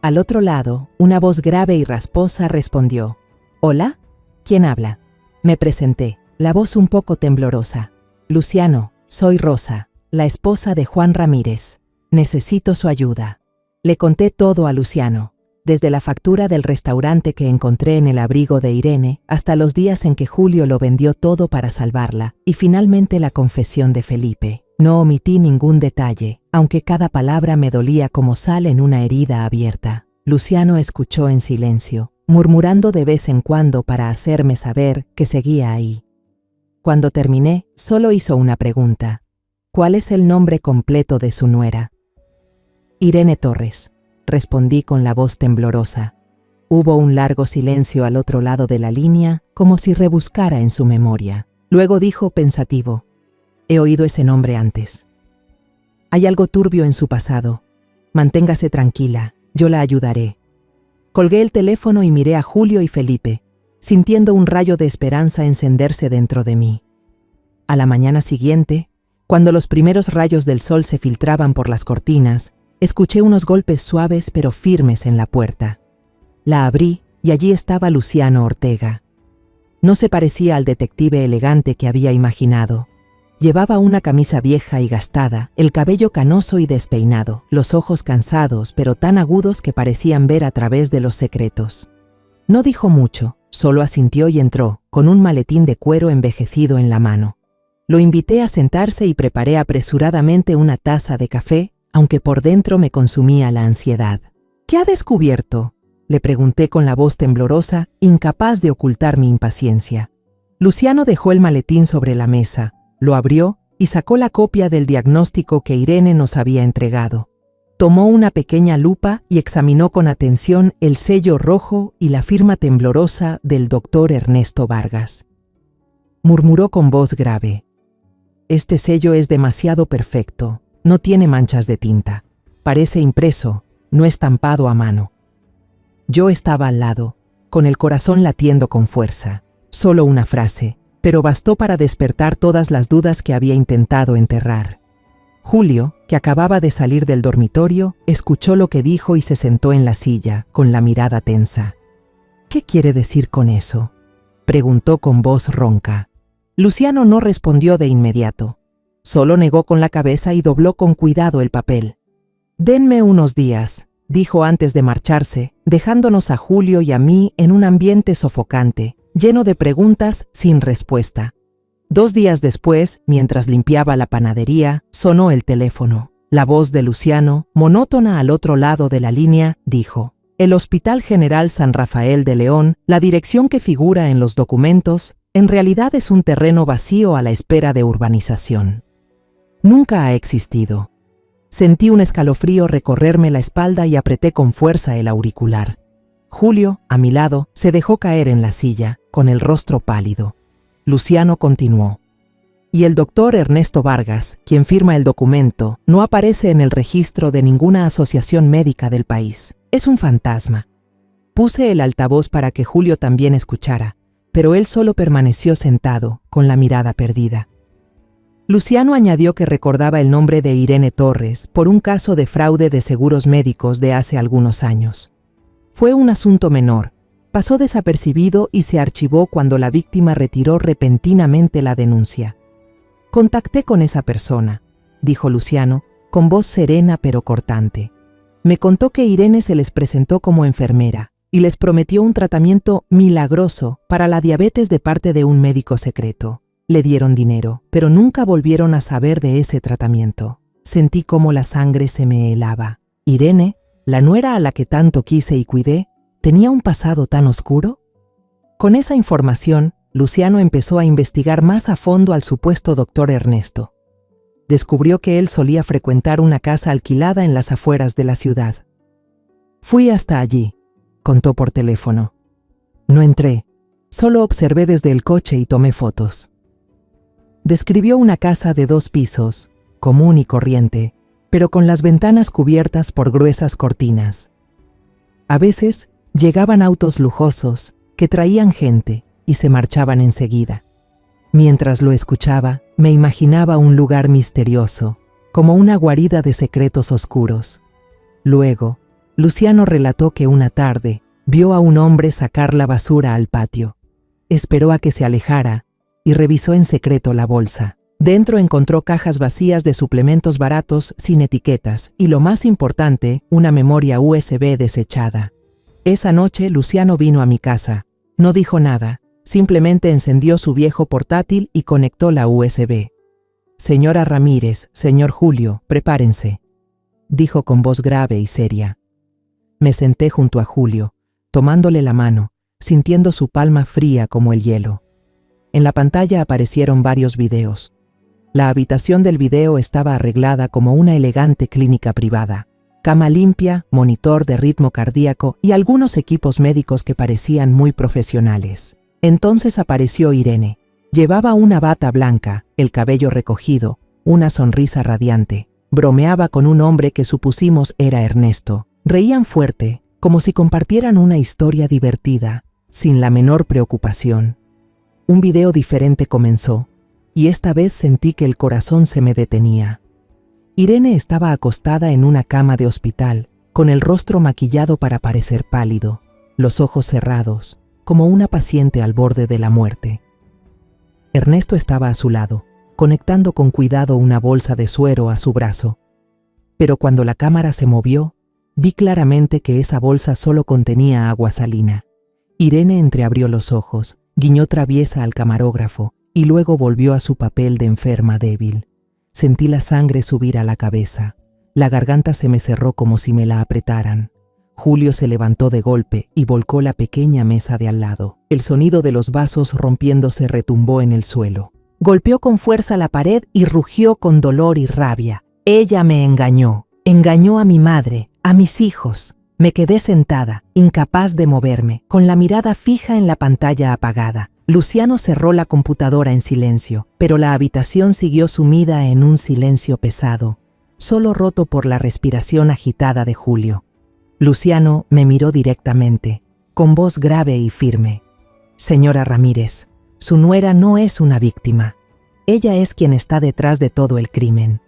Al otro lado, una voz grave y rasposa respondió. «¿Hola? ¿Quién habla?» Me presenté, la voz un poco temblorosa. «Luciano, soy Rosa, la esposa de Juan Ramírez. Necesito su ayuda». Le conté todo a Luciano, desde la factura del restaurante que encontré en el abrigo de Irene hasta los días en que Julio lo vendió todo para salvarla, y finalmente la confesión de Felipe. No omití ningún detalle, aunque cada palabra me dolía como sal en una herida abierta. Luciano escuchó en silencio, murmurando de vez en cuando para hacerme saber que seguía ahí. Cuando terminé, solo hizo una pregunta. «¿Cuál es el nombre completo de su nuera?» «Irene Torres», respondí con la voz temblorosa. Hubo un largo silencio al otro lado de la línea, como si rebuscara en su memoria. Luego dijo pensativo: «He oído ese nombre antes. Hay algo turbio en su pasado. Manténgase tranquila, yo la ayudaré». Colgué el teléfono y miré a Julio y Felipe, sintiendo un rayo de esperanza encenderse dentro de mí. A la mañana siguiente, cuando los primeros rayos del sol se filtraban por las cortinas, escuché unos golpes suaves pero firmes en la puerta. La abrí y allí estaba Luciano Ortega. No se parecía al detective elegante que había imaginado. Llevaba una camisa vieja y gastada, el cabello canoso y despeinado, los ojos cansados pero tan agudos que parecían ver a través de los secretos. No dijo mucho, solo asintió y entró, con un maletín de cuero envejecido en la mano. Lo invité a sentarse y preparé apresuradamente una taza de café, aunque por dentro me consumía la ansiedad. «¿Qué ha descubierto?», le pregunté con la voz temblorosa, incapaz de ocultar mi impaciencia. Luciano dejó el maletín sobre la mesa, lo abrió y sacó la copia del diagnóstico que Irene nos había entregado. Tomó una pequeña lupa y examinó con atención el sello rojo y la firma temblorosa del doctor Ernesto Vargas. Murmuró con voz grave: «Este sello es demasiado perfecto, no tiene manchas de tinta, parece impreso, no estampado a mano». Yo estaba al lado, con el corazón latiendo con fuerza. Solo una frase, pero bastó para despertar todas las dudas que había intentado enterrar. Julio, que acababa de salir del dormitorio, escuchó lo que dijo y se sentó en la silla, con la mirada tensa. «¿Qué quiere decir con eso?», preguntó con voz ronca. Luciano no respondió de inmediato. Solo negó con la cabeza y dobló con cuidado el papel. «Denme unos días», dijo antes de marcharse, dejándonos a Julio y a mí en un ambiente sofocante, lleno de preguntas sin respuesta. 2 días después, mientras limpiaba la panadería, sonó el teléfono. La voz de Luciano, monótona al otro lado de la línea, dijo: «El Hospital General San Rafael de León, la dirección que figura en los documentos, en realidad es un terreno vacío a la espera de urbanización. Nunca ha existido». Sentí un escalofrío recorrerme la espalda y apreté con fuerza el auricular. Julio, a mi lado, se dejó caer en la silla, con el rostro pálido. Luciano continuó: «Y el doctor Ernesto Vargas, quien firma el documento, no aparece en el registro de ninguna asociación médica del país. Es un fantasma». Puse el altavoz para que Julio también escuchara, pero él solo permaneció sentado, con la mirada perdida. Luciano añadió que recordaba el nombre de Irene Torres por un caso de fraude de seguros médicos de hace algunos años. Fue un asunto menor, pasó desapercibido y se archivó cuando la víctima retiró repentinamente la denuncia. Contacté con esa persona, dijo Luciano, con voz serena pero cortante. Me contó que Irene se les presentó como enfermera y les prometió un tratamiento milagroso para la diabetes de parte de un médico secreto. Le dieron dinero, pero nunca volvieron a saber de ese tratamiento. Sentí cómo la sangre se me helaba. Irene, la nuera a la que tanto quise y cuidé, ¿tenía un pasado tan oscuro? Con esa información, Luciano empezó a investigar más a fondo al supuesto doctor Ernesto. Descubrió que él solía frecuentar una casa alquilada en las afueras de la ciudad. Fui hasta allí, contó por teléfono. No entré, solo observé desde el coche y tomé fotos. Describió una casa de 2 pisos, común y corriente, pero con las ventanas cubiertas por gruesas cortinas. A veces llegaban autos lujosos que traían gente y se marchaban enseguida. Mientras lo escuchaba, me imaginaba un lugar misterioso, como una guarida de secretos oscuros. Luego, Luciano relató que una tarde vio a un hombre sacar la basura al patio. Esperó a que se alejara y revisó en secreto la bolsa. Dentro encontró cajas vacías de suplementos baratos sin etiquetas y, lo más importante, una memoria USB desechada. Esa noche Luciano vino a mi casa. No dijo nada. Simplemente encendió su viejo portátil y conectó la USB. Señora Ramírez, señor Julio, prepárense, dijo con voz grave y seria. Me senté junto a Julio, tomándole la mano, sintiendo su palma fría como el hielo. En la pantalla aparecieron varios videos. La habitación del video estaba arreglada como una elegante clínica privada. Cama limpia, monitor de ritmo cardíaco y algunos equipos médicos que parecían muy profesionales. Entonces apareció Irene. Llevaba una bata blanca, el cabello recogido, una sonrisa radiante. Bromeaba con un hombre que supusimos era Ernesto. Reían fuerte, como si compartieran una historia divertida, sin la menor preocupación. Un video diferente comenzó, y esta vez sentí que el corazón se me detenía. Irene estaba acostada en una cama de hospital, con el rostro maquillado para parecer pálido, los ojos cerrados, como una paciente al borde de la muerte. Ernesto estaba a su lado, conectando con cuidado una bolsa de suero a su brazo. Pero cuando la cámara se movió, vi claramente que esa bolsa solo contenía agua salina. Irene entreabrió los ojos, guiñó traviesa al camarógrafo y luego volvió a su papel de enferma débil. Sentí la sangre subir a la cabeza. La garganta se me cerró como si me la apretaran. Julio se levantó de golpe y volcó la pequeña mesa de al lado. El sonido de los vasos rompiéndose retumbó en el suelo. Golpeó con fuerza la pared y rugió con dolor y rabia. Ella me engañó. Engañó a mi madre, a mis hijos. Me quedé sentada, incapaz de moverme, con la mirada fija en la pantalla apagada. Luciano cerró la computadora en silencio, pero la habitación siguió sumida en un silencio pesado, solo roto por la respiración agitada de Julio. Luciano me miró directamente, con voz grave y firme. Señora Ramírez, su nuera no es una víctima. Ella es quien está detrás de todo el crimen.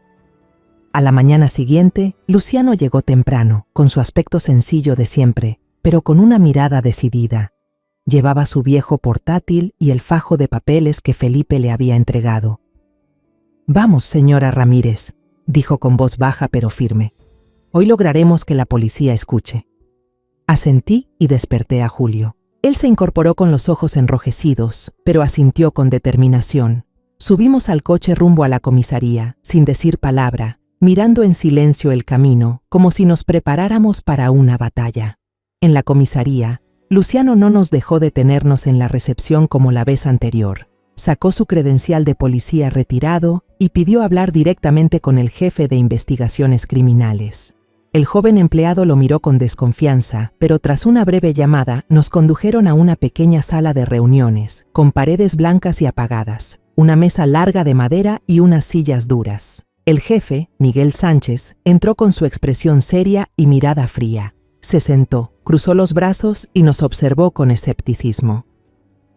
A la mañana siguiente, Luciano llegó temprano, con su aspecto sencillo de siempre, pero con una mirada decidida. Llevaba su viejo portátil y el fajo de papeles que Felipe le había entregado. «Vamos, señora Ramírez», dijo con voz baja pero firme. «Hoy lograremos que la policía escuche». Asentí y desperté a Julio. Él se incorporó con los ojos enrojecidos, pero asintió con determinación. Subimos al coche rumbo a la comisaría, sin decir palabra, mirando en silencio el camino, como si nos preparáramos para una batalla. En la comisaría, Luciano no nos dejó detenernos en la recepción como la vez anterior. Sacó su credencial de policía retirado y pidió hablar directamente con el jefe de investigaciones criminales. El joven empleado lo miró con desconfianza, pero tras una breve llamada nos condujeron a una pequeña sala de reuniones, con paredes blancas y apagadas, una mesa larga de madera y unas sillas duras. El jefe, Miguel Sánchez, entró con su expresión seria y mirada fría. Se sentó, cruzó los brazos y nos observó con escepticismo.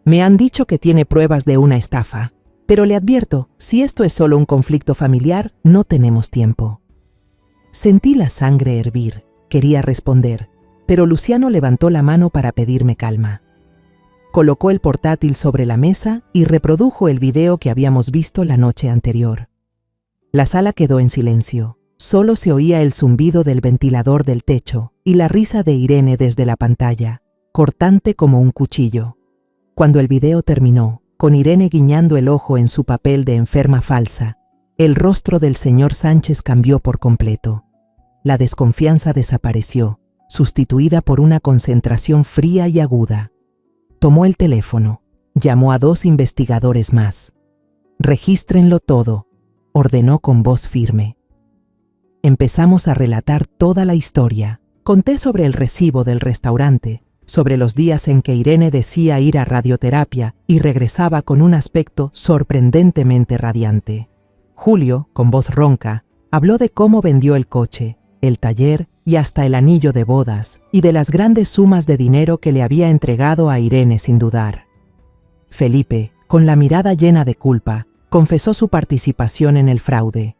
«Me han dicho que tiene pruebas de una estafa, pero le advierto, si esto es solo un conflicto familiar, no tenemos tiempo». Sentí la sangre hervir, quería responder, pero Luciano levantó la mano para pedirme calma. colocó el portátil sobre la mesa y reprodujo el video que habíamos visto la noche anterior. La sala quedó en silencio. Solo se oía el zumbido del ventilador del techo y la risa de Irene desde la pantalla, cortante como un cuchillo. Cuando el video terminó, con Irene guiñando el ojo en su papel de enferma falsa, el rostro del señor Sánchez cambió por completo. La desconfianza desapareció, sustituida por una concentración fría y aguda. Tomó el teléfono, llamó a 2 investigadores más. «Regístrenlo todo», ordenó con voz firme. Empezamos a relatar toda la historia. Conté sobre el recibo del restaurante, sobre los días en que Irene decía ir a radioterapia y regresaba con un aspecto sorprendentemente radiante. Julio, con voz ronca, habló de cómo vendió el coche, el taller y hasta el anillo de bodas, y de las grandes sumas de dinero que le había entregado a Irene sin dudar. Felipe, con la mirada llena de culpa, confesó su participación en el fraude,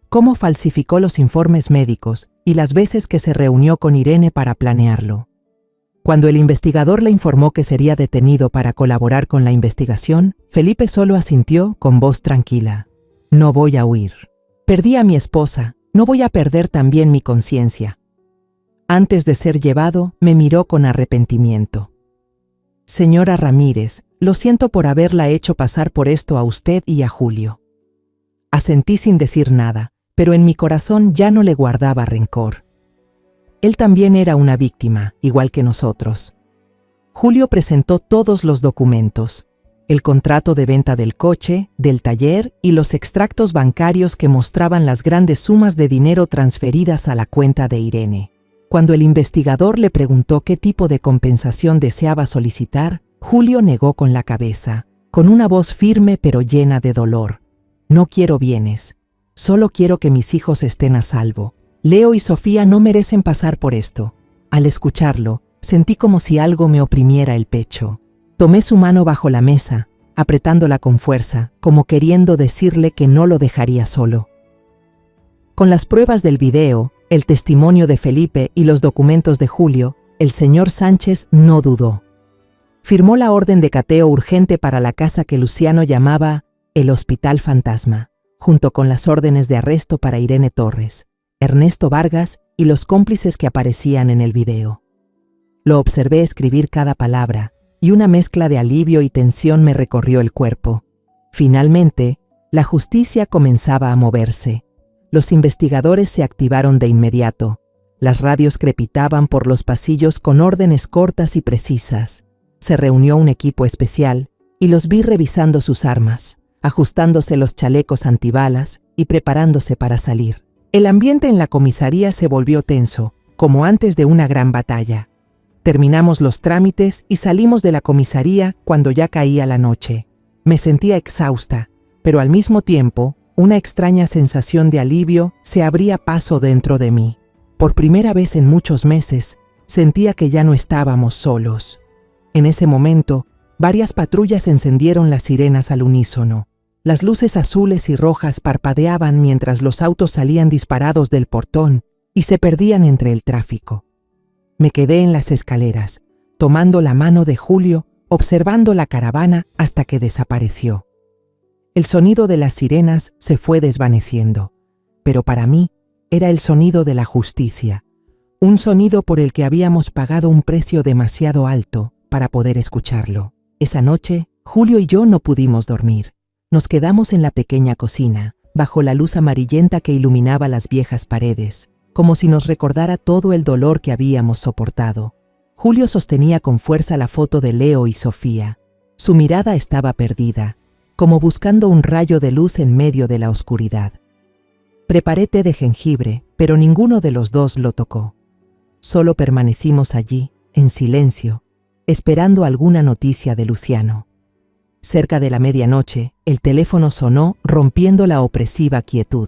cómo falsificó los informes médicos y las veces que se reunió con Irene para planearlo. Cuando el investigador le informó que sería detenido para colaborar con la investigación, Felipe solo asintió con voz tranquila. «No voy a huir. Perdí a mi esposa, no voy a perder también mi conciencia». Antes de ser llevado, me miró con arrepentimiento. «Señora Ramírez, lo siento por haberla hecho pasar por esto a usted y a Julio». Asentí sin decir nada, pero en mi corazón ya no le guardaba rencor. Él también era una víctima, igual que nosotros. Julio presentó todos los documentos, el contrato de venta del coche, del taller y los extractos bancarios que mostraban las grandes sumas de dinero transferidas a la cuenta de Irene. Cuando el investigador le preguntó qué tipo de compensación deseaba solicitar, Julio negó con la cabeza, con una voz firme pero llena de dolor. «No quiero bienes, solo quiero que mis hijos estén a salvo. Leo y Sofía no merecen pasar por esto». Al escucharlo, sentí como si algo me oprimiera el pecho. Tomé su mano bajo la mesa, apretándola con fuerza, como queriendo decirle que no lo dejaría solo. Con las pruebas del video, el testimonio de Felipe y los documentos de Julio, el señor Sánchez no dudó. Firmó la orden de cateo urgente para la casa que Luciano llamaba el Hospital Fantasma, junto con las órdenes de arresto para Irene Torres, Ernesto Vargas y los cómplices que aparecían en el video. Lo observé escribir cada palabra, y una mezcla de alivio y tensión me recorrió el cuerpo. Finalmente, la justicia comenzaba a moverse. Los investigadores se activaron de inmediato. Las radios crepitaban por los pasillos con órdenes cortas y precisas. Se reunió un equipo especial y los vi revisando sus armas, ajustándose los chalecos antibalas y preparándose para salir. El ambiente en la comisaría se volvió tenso, como antes de una gran batalla. Terminamos los trámites y salimos de la comisaría cuando ya caía la noche. Me sentía exhausta, pero al mismo tiempo, una extraña sensación de alivio se abría paso dentro de mí. Por primera vez en muchos meses, sentía que ya no estábamos solos. En ese momento, varias patrullas encendieron las sirenas al unísono. Las luces azules y rojas parpadeaban mientras los autos salían disparados del portón y se perdían entre el tráfico. Me quedé en las escaleras, tomando la mano de Julio, observando la caravana hasta que desapareció. El sonido de las sirenas se fue desvaneciendo, pero para mí era el sonido de la justicia, un sonido por el que habíamos pagado un precio demasiado alto para poder escucharlo. Esa noche, Julio y yo no pudimos dormir. Nos quedamos en la pequeña cocina, bajo la luz amarillenta que iluminaba las viejas paredes, como si nos recordara todo el dolor que habíamos soportado. Julio sostenía con fuerza la foto de Leo y Sofía. Su mirada estaba perdida, como buscando un rayo de luz en medio de la oscuridad. Preparé té de jengibre, pero ninguno de los dos lo tocó. Solo permanecimos allí, en silencio, esperando alguna noticia de Luciano. Cerca de la medianoche, el teléfono sonó rompiendo la opresiva quietud.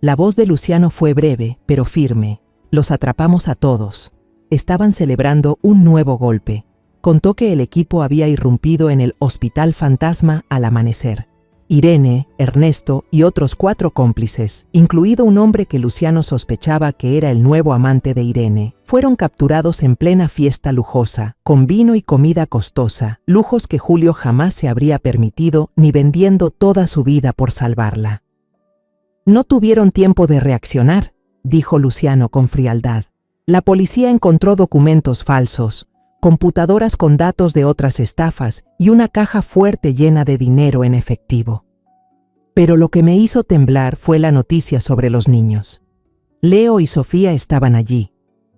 La voz de Luciano fue breve, pero firme. Los atrapamos a todos. Estaban celebrando un nuevo golpe. Contó que el equipo había irrumpido en el Hospital Fantasma al amanecer. Irene, Ernesto y otros 4 cómplices, incluido un hombre que Luciano sospechaba que era el nuevo amante de Irene, fueron fueron capturados en plena fiesta lujosa, con vino y comida costosa, lujos que Julio jamás se habría permitido ni vendiendo toda su vida por salvarla. No tuvieron tiempo de reaccionar, dijo Luciano con frialdad. La policía encontró documentos falsos, computadoras con datos de otras estafas y una caja fuerte llena de dinero en efectivo. Pero lo que me hizo temblar fue la noticia sobre los niños. Leo y Sofía estaban allí,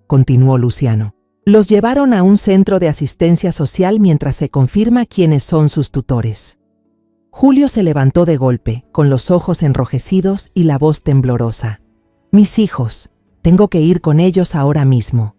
continuó Luciano. Los llevaron a un centro de asistencia social mientras se confirma quiénes son sus tutores. Julio se levantó de golpe, con los ojos enrojecidos y la voz temblorosa. Mis hijos, tengo que ir con ellos ahora mismo.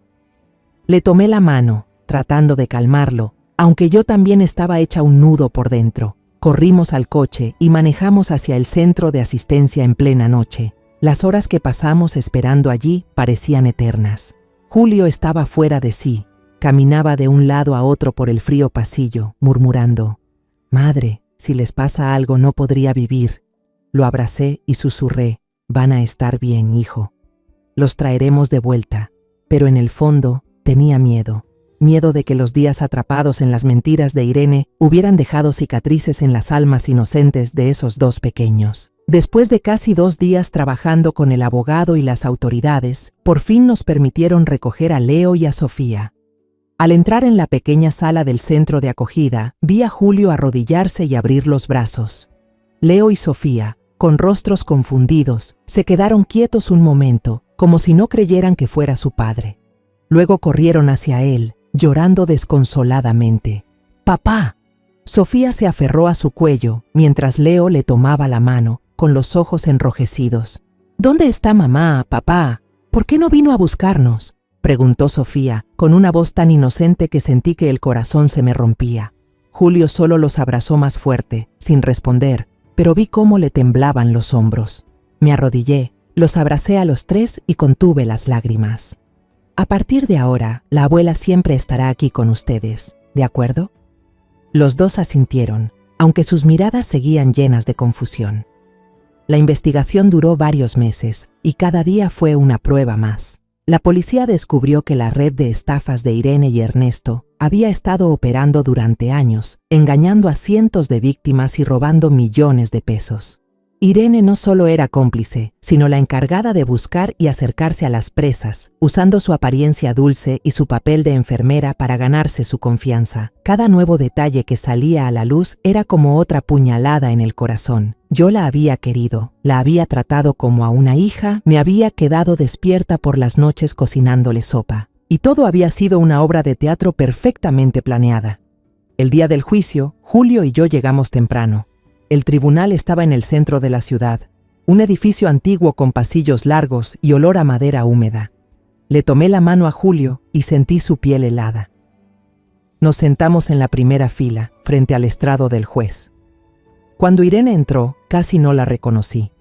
Le tomé la mano, tratando de calmarlo, aunque yo también estaba hecha un nudo por dentro. Corrimos al coche y manejamos hacia el centro de asistencia en plena noche. Las horas que pasamos esperando allí parecían eternas. Julio estaba fuera de sí. Caminaba de un lado a otro por el frío pasillo, murmurando: «Madre, si les pasa algo no podría vivir». Lo abracé y susurré: «Van a estar bien, hijo. Los traeremos de vuelta». Pero en el fondo tenía miedo. Miedo de que los días atrapados en las mentiras de Irene hubieran dejado cicatrices en las almas inocentes de esos dos pequeños. Después de casi 2 días trabajando con el abogado y las autoridades, por fin nos permitieron recoger a Leo y a Sofía. Al entrar en la pequeña sala del centro de acogida, vi a Julio arrodillarse y abrir los brazos. Leo y Sofía, con rostros confundidos, se quedaron quietos un momento, como si no creyeran que fuera su padre. Luego corrieron hacia él, llorando desconsoladamente. «¡Papá!». Sofía se aferró a su cuello, mientras Leo le tomaba la mano, con los ojos enrojecidos. «¿Dónde está mamá, papá? ¿Por qué no vino a buscarnos?», preguntó Sofía, con una voz tan inocente que sentí que el corazón se me rompía. Julio solo los abrazó más fuerte, sin responder, pero vi cómo le temblaban los hombros. Me arrodillé, los abracé a los 3 y contuve las lágrimas. «A partir de ahora, la abuela siempre estará aquí con ustedes, ¿de acuerdo?». Los dos asintieron, aunque sus miradas seguían llenas de confusión. La investigación duró varios meses y cada día fue una prueba más. La policía descubrió que la red de estafas de Irene y Ernesto había estado operando durante años, engañando a cientos de víctimas y robando millones de pesos. Irene no solo era cómplice, sino la encargada de buscar y acercarse a las presas, usando su apariencia dulce y su papel de enfermera para ganarse su confianza. Cada nuevo detalle que salía a la luz era como otra puñalada en el corazón. Yo la había querido, la había tratado como a una hija, me había quedado despierta por las noches cocinándole sopa. Y todo había sido una obra de teatro perfectamente planeada. El día del juicio, Julio y yo llegamos temprano. El tribunal estaba en el centro de la ciudad, un edificio antiguo con pasillos largos y olor a madera húmeda. Le tomé la mano a Julio y sentí su piel helada. Nos sentamos en la primera fila, frente al estrado del juez. Cuando Irene entró, casi no la reconocí.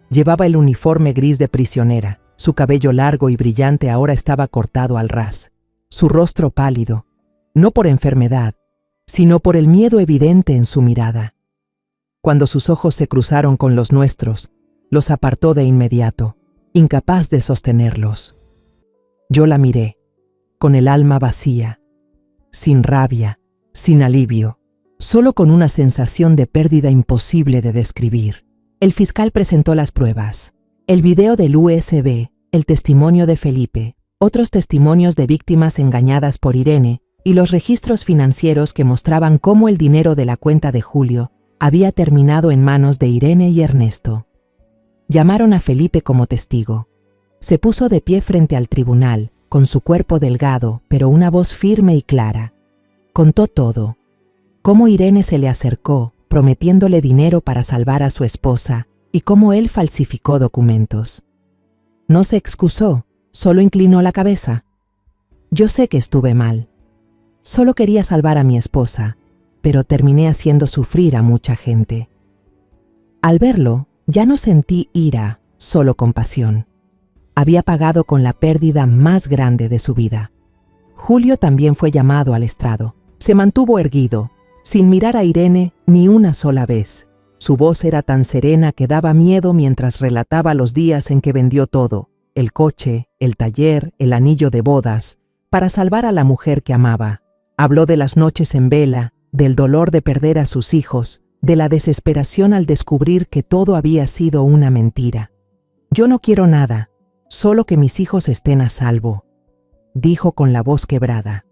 Llevaba el uniforme gris de prisionera. Su cabello largo y brillante ahora estaba cortado al ras. Su rostro pálido, no por enfermedad, sino por el miedo evidente en su mirada. Cuando sus ojos se cruzaron con los nuestros, los apartó de inmediato, incapaz de sostenerlos. Yo la miré, con el alma vacía, sin rabia, sin alivio, solo con una sensación de pérdida imposible de describir. El fiscal presentó las pruebas, el video del USB, el testimonio de Felipe, otros testimonios de víctimas engañadas por Irene y los registros financieros que mostraban cómo el dinero de la cuenta de Julio había terminado en manos de Irene y Ernesto. Llamaron a Felipe como testigo. Se puso de pie frente al tribunal, con su cuerpo delgado, pero una voz firme y clara. Contó todo. Cómo Irene se le acercó, prometiéndole dinero para salvar a su esposa, y cómo él falsificó documentos. No se excusó, solo inclinó la cabeza. Yo sé que estuve mal. Solo quería salvar a mi esposa, pero terminé haciendo sufrir a mucha gente. Al verlo, ya no sentí ira, solo compasión. Había pagado con la pérdida más grande de su vida. Julio también fue llamado al estrado. Se mantuvo erguido, sin mirar a Irene ni una sola vez. Su voz era tan serena que daba miedo mientras relataba los días en que vendió todo, el coche, el taller, el anillo de bodas, para salvar a la mujer que amaba. Habló de las noches en vela, del dolor de perder a sus hijos, de la desesperación al descubrir que todo había sido una mentira. «Yo no quiero nada, solo que mis hijos estén a salvo», dijo con la voz quebrada.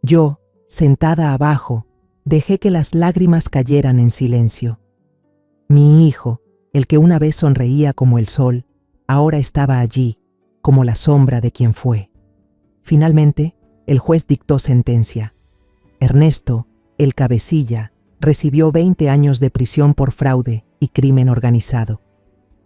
Yo, sentada abajo, dejé que las lágrimas cayeran en silencio. Mi hijo, el que una vez sonreía como el sol, ahora estaba allí, como la sombra de quien fue. Finalmente, el juez dictó sentencia. Ernesto, el cabecilla, recibió 20 años de prisión por fraude y crimen organizado.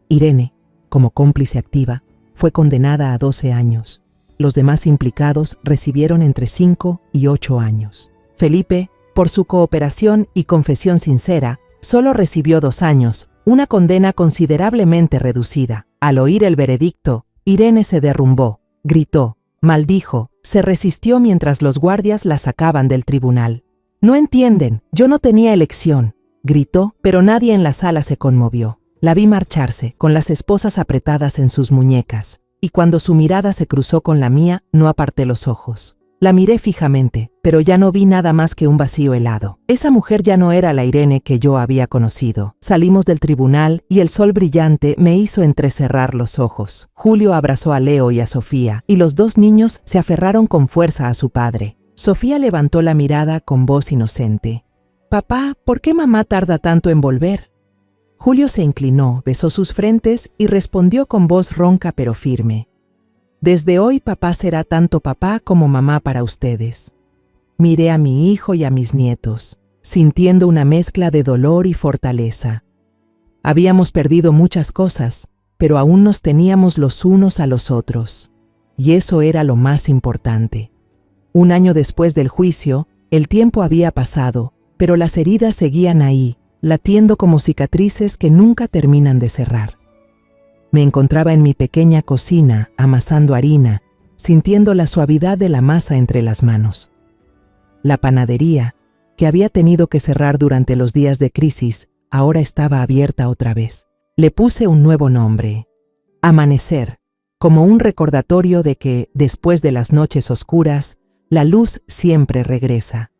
Irene, como cómplice activa, fue condenada a 12 años. Los demás implicados recibieron entre 5 y 8 años. Felipe, por su cooperación y confesión sincera, solo recibió 2 años, una condena considerablemente reducida. Al oír el veredicto, Irene se derrumbó, gritó, maldijo, se resistió mientras los guardias la sacaban del tribunal. «No entienden, yo no tenía elección», gritó, pero nadie en la sala se conmovió. La vi marcharse, con las esposas apretadas en sus muñecas, y cuando su mirada se cruzó con la mía, no aparté los ojos. La miré fijamente, pero ya no vi nada más que un vacío helado. Esa mujer ya no era la Irene que yo había conocido. Salimos del tribunal y el sol brillante me hizo entrecerrar los ojos. Julio abrazó a Leo y a Sofía, y los 2 niños se aferraron con fuerza a su padre. Sofía levantó la mirada con voz inocente. «Papá, ¿por qué mamá tarda tanto en volver?» Julio se inclinó, besó sus frentes y respondió con voz ronca pero firme. «Desde hoy papá será tanto papá como mamá para ustedes». Miré a mi hijo y a mis nietos, sintiendo una mezcla de dolor y fortaleza. Habíamos perdido muchas cosas, pero aún nos teníamos los unos a los otros. Y eso era lo más importante. 1 año después del juicio, el tiempo había pasado, pero las heridas seguían ahí, latiendo como cicatrices que nunca terminan de cerrar. Me encontraba en mi pequeña cocina, amasando harina, sintiendo la suavidad de la masa entre las manos. La panadería, que había tenido que cerrar durante los días de crisis, ahora estaba abierta otra vez. Le puse un nuevo nombre, Amanecer, como un recordatorio de que, después de las noches oscuras, la luz siempre regresa.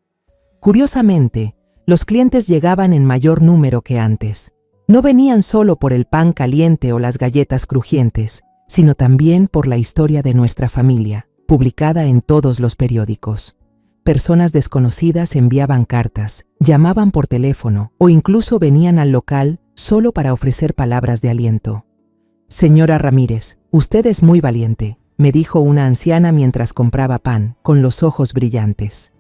Curiosamente, los clientes llegaban en mayor número que antes. No venían solo por el pan caliente o las galletas crujientes, sino también por la historia de nuestra familia, publicada en todos los periódicos. Personas desconocidas enviaban cartas, llamaban por teléfono o incluso venían al local solo para ofrecer palabras de aliento. «Señora Ramírez, usted es muy valiente», me dijo una anciana mientras compraba pan, con los ojos brillantes.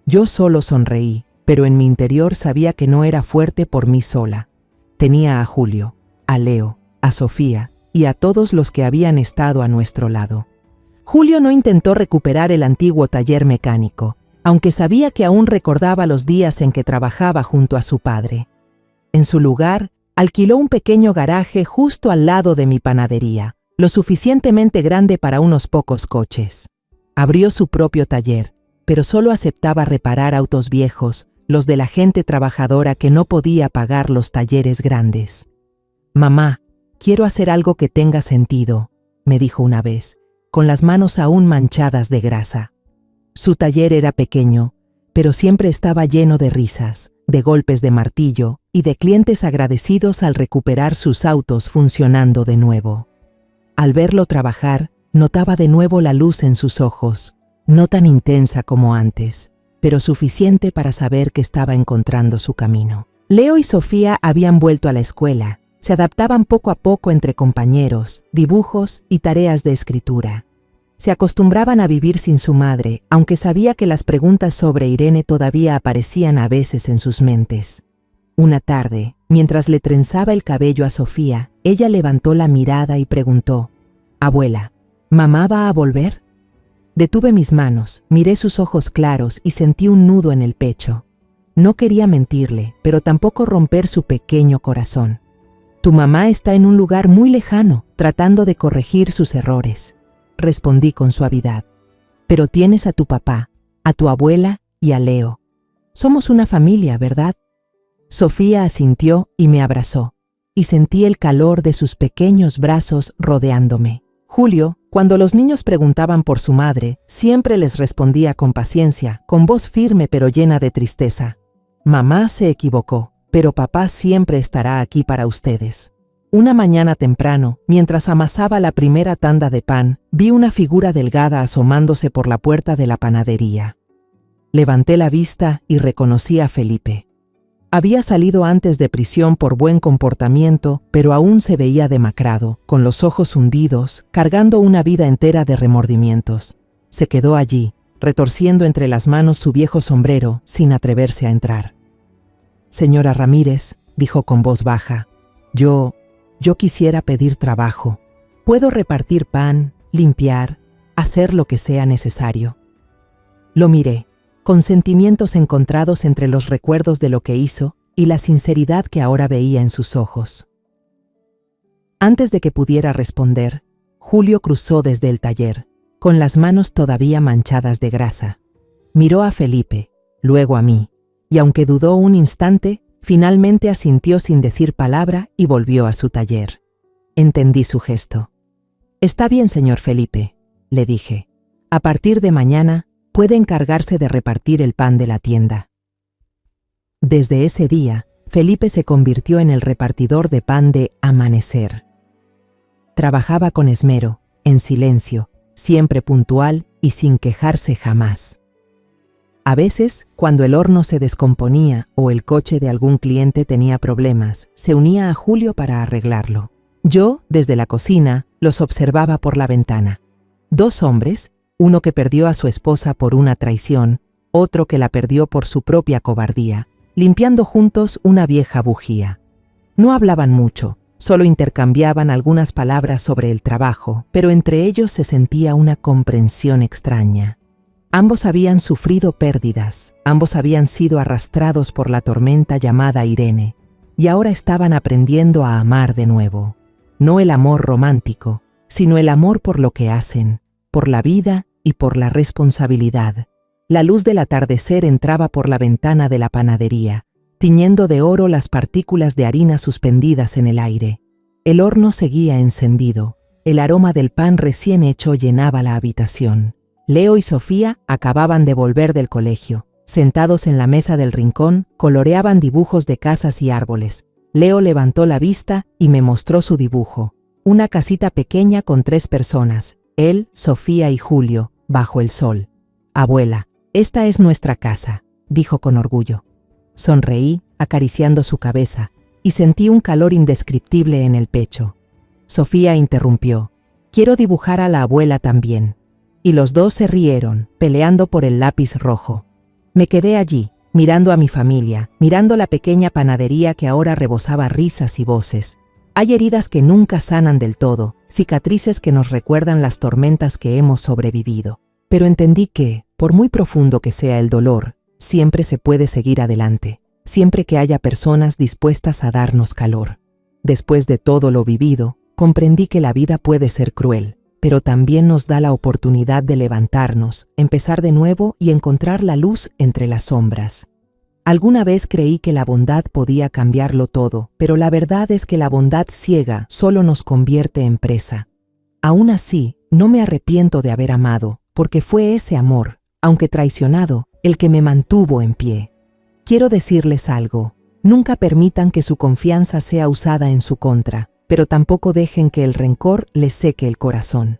Yo solo sonreí, pero en mi interior sabía que no era fuerte por mí sola. Tenía a Julio, a Leo, a Sofía y a todos los que habían estado a nuestro lado. Julio no intentó recuperar el antiguo taller mecánico, aunque sabía que aún recordaba los días en que trabajaba junto a su padre. En su lugar, alquiló un pequeño garaje justo al lado de mi panadería, lo suficientemente grande para unos pocos coches. Abrió su propio taller, pero solo aceptaba reparar autos viejos, los de la gente trabajadora que no podía pagar los talleres grandes. «Mamá, quiero hacer algo que tenga sentido», me dijo una vez, con las manos aún manchadas de grasa. Su taller era pequeño, pero siempre estaba lleno de risas, de golpes de martillo y de clientes agradecidos al recuperar sus autos funcionando de nuevo. Al verlo trabajar, notaba de nuevo la luz en sus ojos, no tan intensa como antes, pero suficiente para saber que estaba encontrando su camino. Leo y Sofía habían vuelto a la escuela, se adaptaban poco a poco entre compañeros, dibujos y tareas de escritura. Se acostumbraban a vivir sin su madre, aunque sabía que las preguntas sobre Irene todavía aparecían a veces en sus mentes. Una tarde, mientras le trenzaba el cabello a Sofía, ella levantó la mirada y preguntó: «Abuela, ¿mamá va a volver?». Detuve mis manos, miré sus ojos claros y sentí un nudo en el pecho. No quería mentirle, pero tampoco romper su pequeño corazón. «Tu mamá está en un lugar muy lejano, tratando de corregir sus errores», respondí con suavidad. «Pero tienes a tu papá, a tu abuela y a Leo. Somos una familia, ¿verdad?». Sofía asintió y me abrazó, y sentí el calor de sus pequeños brazos rodeándome. Julio, cuando los niños preguntaban por su madre, siempre les respondía con paciencia, con voz firme pero llena de tristeza. Mamá se equivocó, pero papá siempre estará aquí para ustedes. Una mañana temprano, mientras amasaba la primera tanda de pan, vi una figura delgada asomándose por la puerta de la panadería. Levanté la vista y reconocí a Felipe. Había salido antes de prisión por buen comportamiento, pero aún se veía demacrado, con los ojos hundidos, cargando una vida entera de remordimientos. Se quedó allí, retorciendo entre las manos su viejo sombrero, sin atreverse a entrar. «Señora Ramírez», dijo con voz baja, yo quisiera pedir trabajo. Puedo repartir pan, limpiar, hacer lo que sea necesario». Lo miré, con sentimientos encontrados entre los recuerdos de lo que hizo y la sinceridad que ahora veía en sus ojos. Antes de que pudiera responder, Julio cruzó desde el taller, con las manos todavía manchadas de grasa. Miró a Felipe, luego a mí, y aunque dudó un instante, finalmente asintió sin decir palabra y volvió a su taller. Entendí su gesto. «Está bien, señor Felipe», le dije. «A partir de mañana, puede encargarse de repartir el pan de la tienda». Desde ese día, Felipe se convirtió en el repartidor de pan de Amanecer. Trabajaba con esmero, en silencio, siempre puntual y sin quejarse jamás. A veces, cuando el horno se descomponía o el coche de algún cliente tenía problemas, se unía a Julio para arreglarlo. Yo, desde la cocina, los observaba por la ventana. 2 hombres, uno que perdió a su esposa por una traición, otro que la perdió por su propia cobardía, limpiando juntos una vieja bujía. No hablaban mucho, solo intercambiaban algunas palabras sobre el trabajo, pero entre ellos se sentía una comprensión extraña. Ambos habían sufrido pérdidas, ambos habían sido arrastrados por la tormenta llamada Irene, y ahora estaban aprendiendo a amar de nuevo. No el amor romántico, sino el amor por lo que hacen, por la vida y por la responsabilidad. La luz del atardecer entraba por la ventana de la panadería, tiñendo de oro las partículas de harina suspendidas en el aire. El horno seguía encendido, el aroma del pan recién hecho llenaba la habitación. Leo y Sofía acababan de volver del colegio. Sentados en la mesa del rincón, coloreaban dibujos de casas y árboles. Leo levantó la vista y me mostró su dibujo. Una casita pequeña con 3 personas, él, Sofía y Julio, bajo el sol. «Abuela, esta es nuestra casa», dijo con orgullo. Sonreí, acariciando su cabeza, y sentí un calor indescriptible en el pecho. Sofía interrumpió. «Quiero dibujar a la abuela también». Y los 2 se rieron, peleando por el lápiz rojo. Me quedé allí, mirando a mi familia, mirando la pequeña panadería que ahora rebosaba risas y voces. Hay heridas que nunca sanan del todo, cicatrices que nos recuerdan las tormentas que hemos sobrevivido. Pero entendí que, por muy profundo que sea el dolor, siempre se puede seguir adelante, siempre que haya personas dispuestas a darnos calor. Después de todo lo vivido, comprendí que la vida puede ser cruel, pero también nos da la oportunidad de levantarnos, empezar de nuevo y encontrar la luz entre las sombras. Alguna vez creí que la bondad podía cambiarlo todo, pero la verdad es que la bondad ciega solo nos convierte en presa. Aún así, no me arrepiento de haber amado, porque fue ese amor, aunque traicionado, el que me mantuvo en pie. Quiero decirles algo, nunca permitan que su confianza sea usada en su contra, pero tampoco dejen que el rencor les seque el corazón.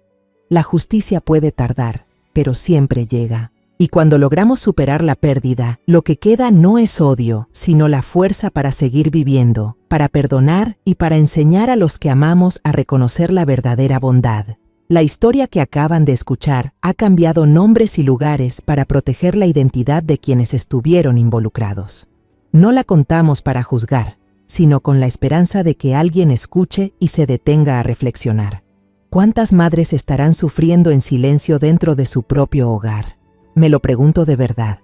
La justicia puede tardar, pero siempre llega. Y cuando logramos superar la pérdida, lo que queda no es odio, sino la fuerza para seguir viviendo, para perdonar y para enseñar a los que amamos a reconocer la verdadera bondad. La historia que acaban de escuchar ha cambiado nombres y lugares para proteger la identidad de quienes estuvieron involucrados. No la contamos para juzgar, sino con la esperanza de que alguien escuche y se detenga a reflexionar. ¿Cuántas madres estarán sufriendo en silencio dentro de su propio hogar? Me lo pregunto de verdad.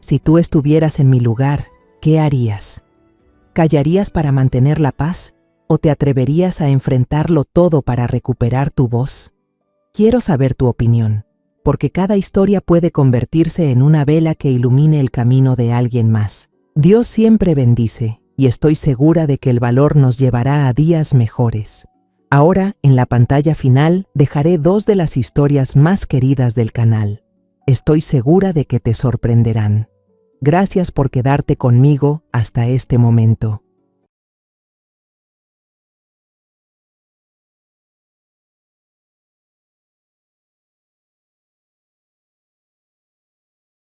Si tú estuvieras en mi lugar, ¿qué harías? ¿Callarías para mantener la paz o te atreverías a enfrentarlo todo para recuperar tu voz? Quiero saber tu opinión, porque cada historia puede convertirse en una vela que ilumine el camino de alguien más. Dios siempre bendice, y estoy segura de que el valor nos llevará a días mejores. Ahora, en la pantalla final, dejaré 2 de las historias más queridas del canal. Estoy segura de que te sorprenderán. Gracias por quedarte conmigo hasta este momento.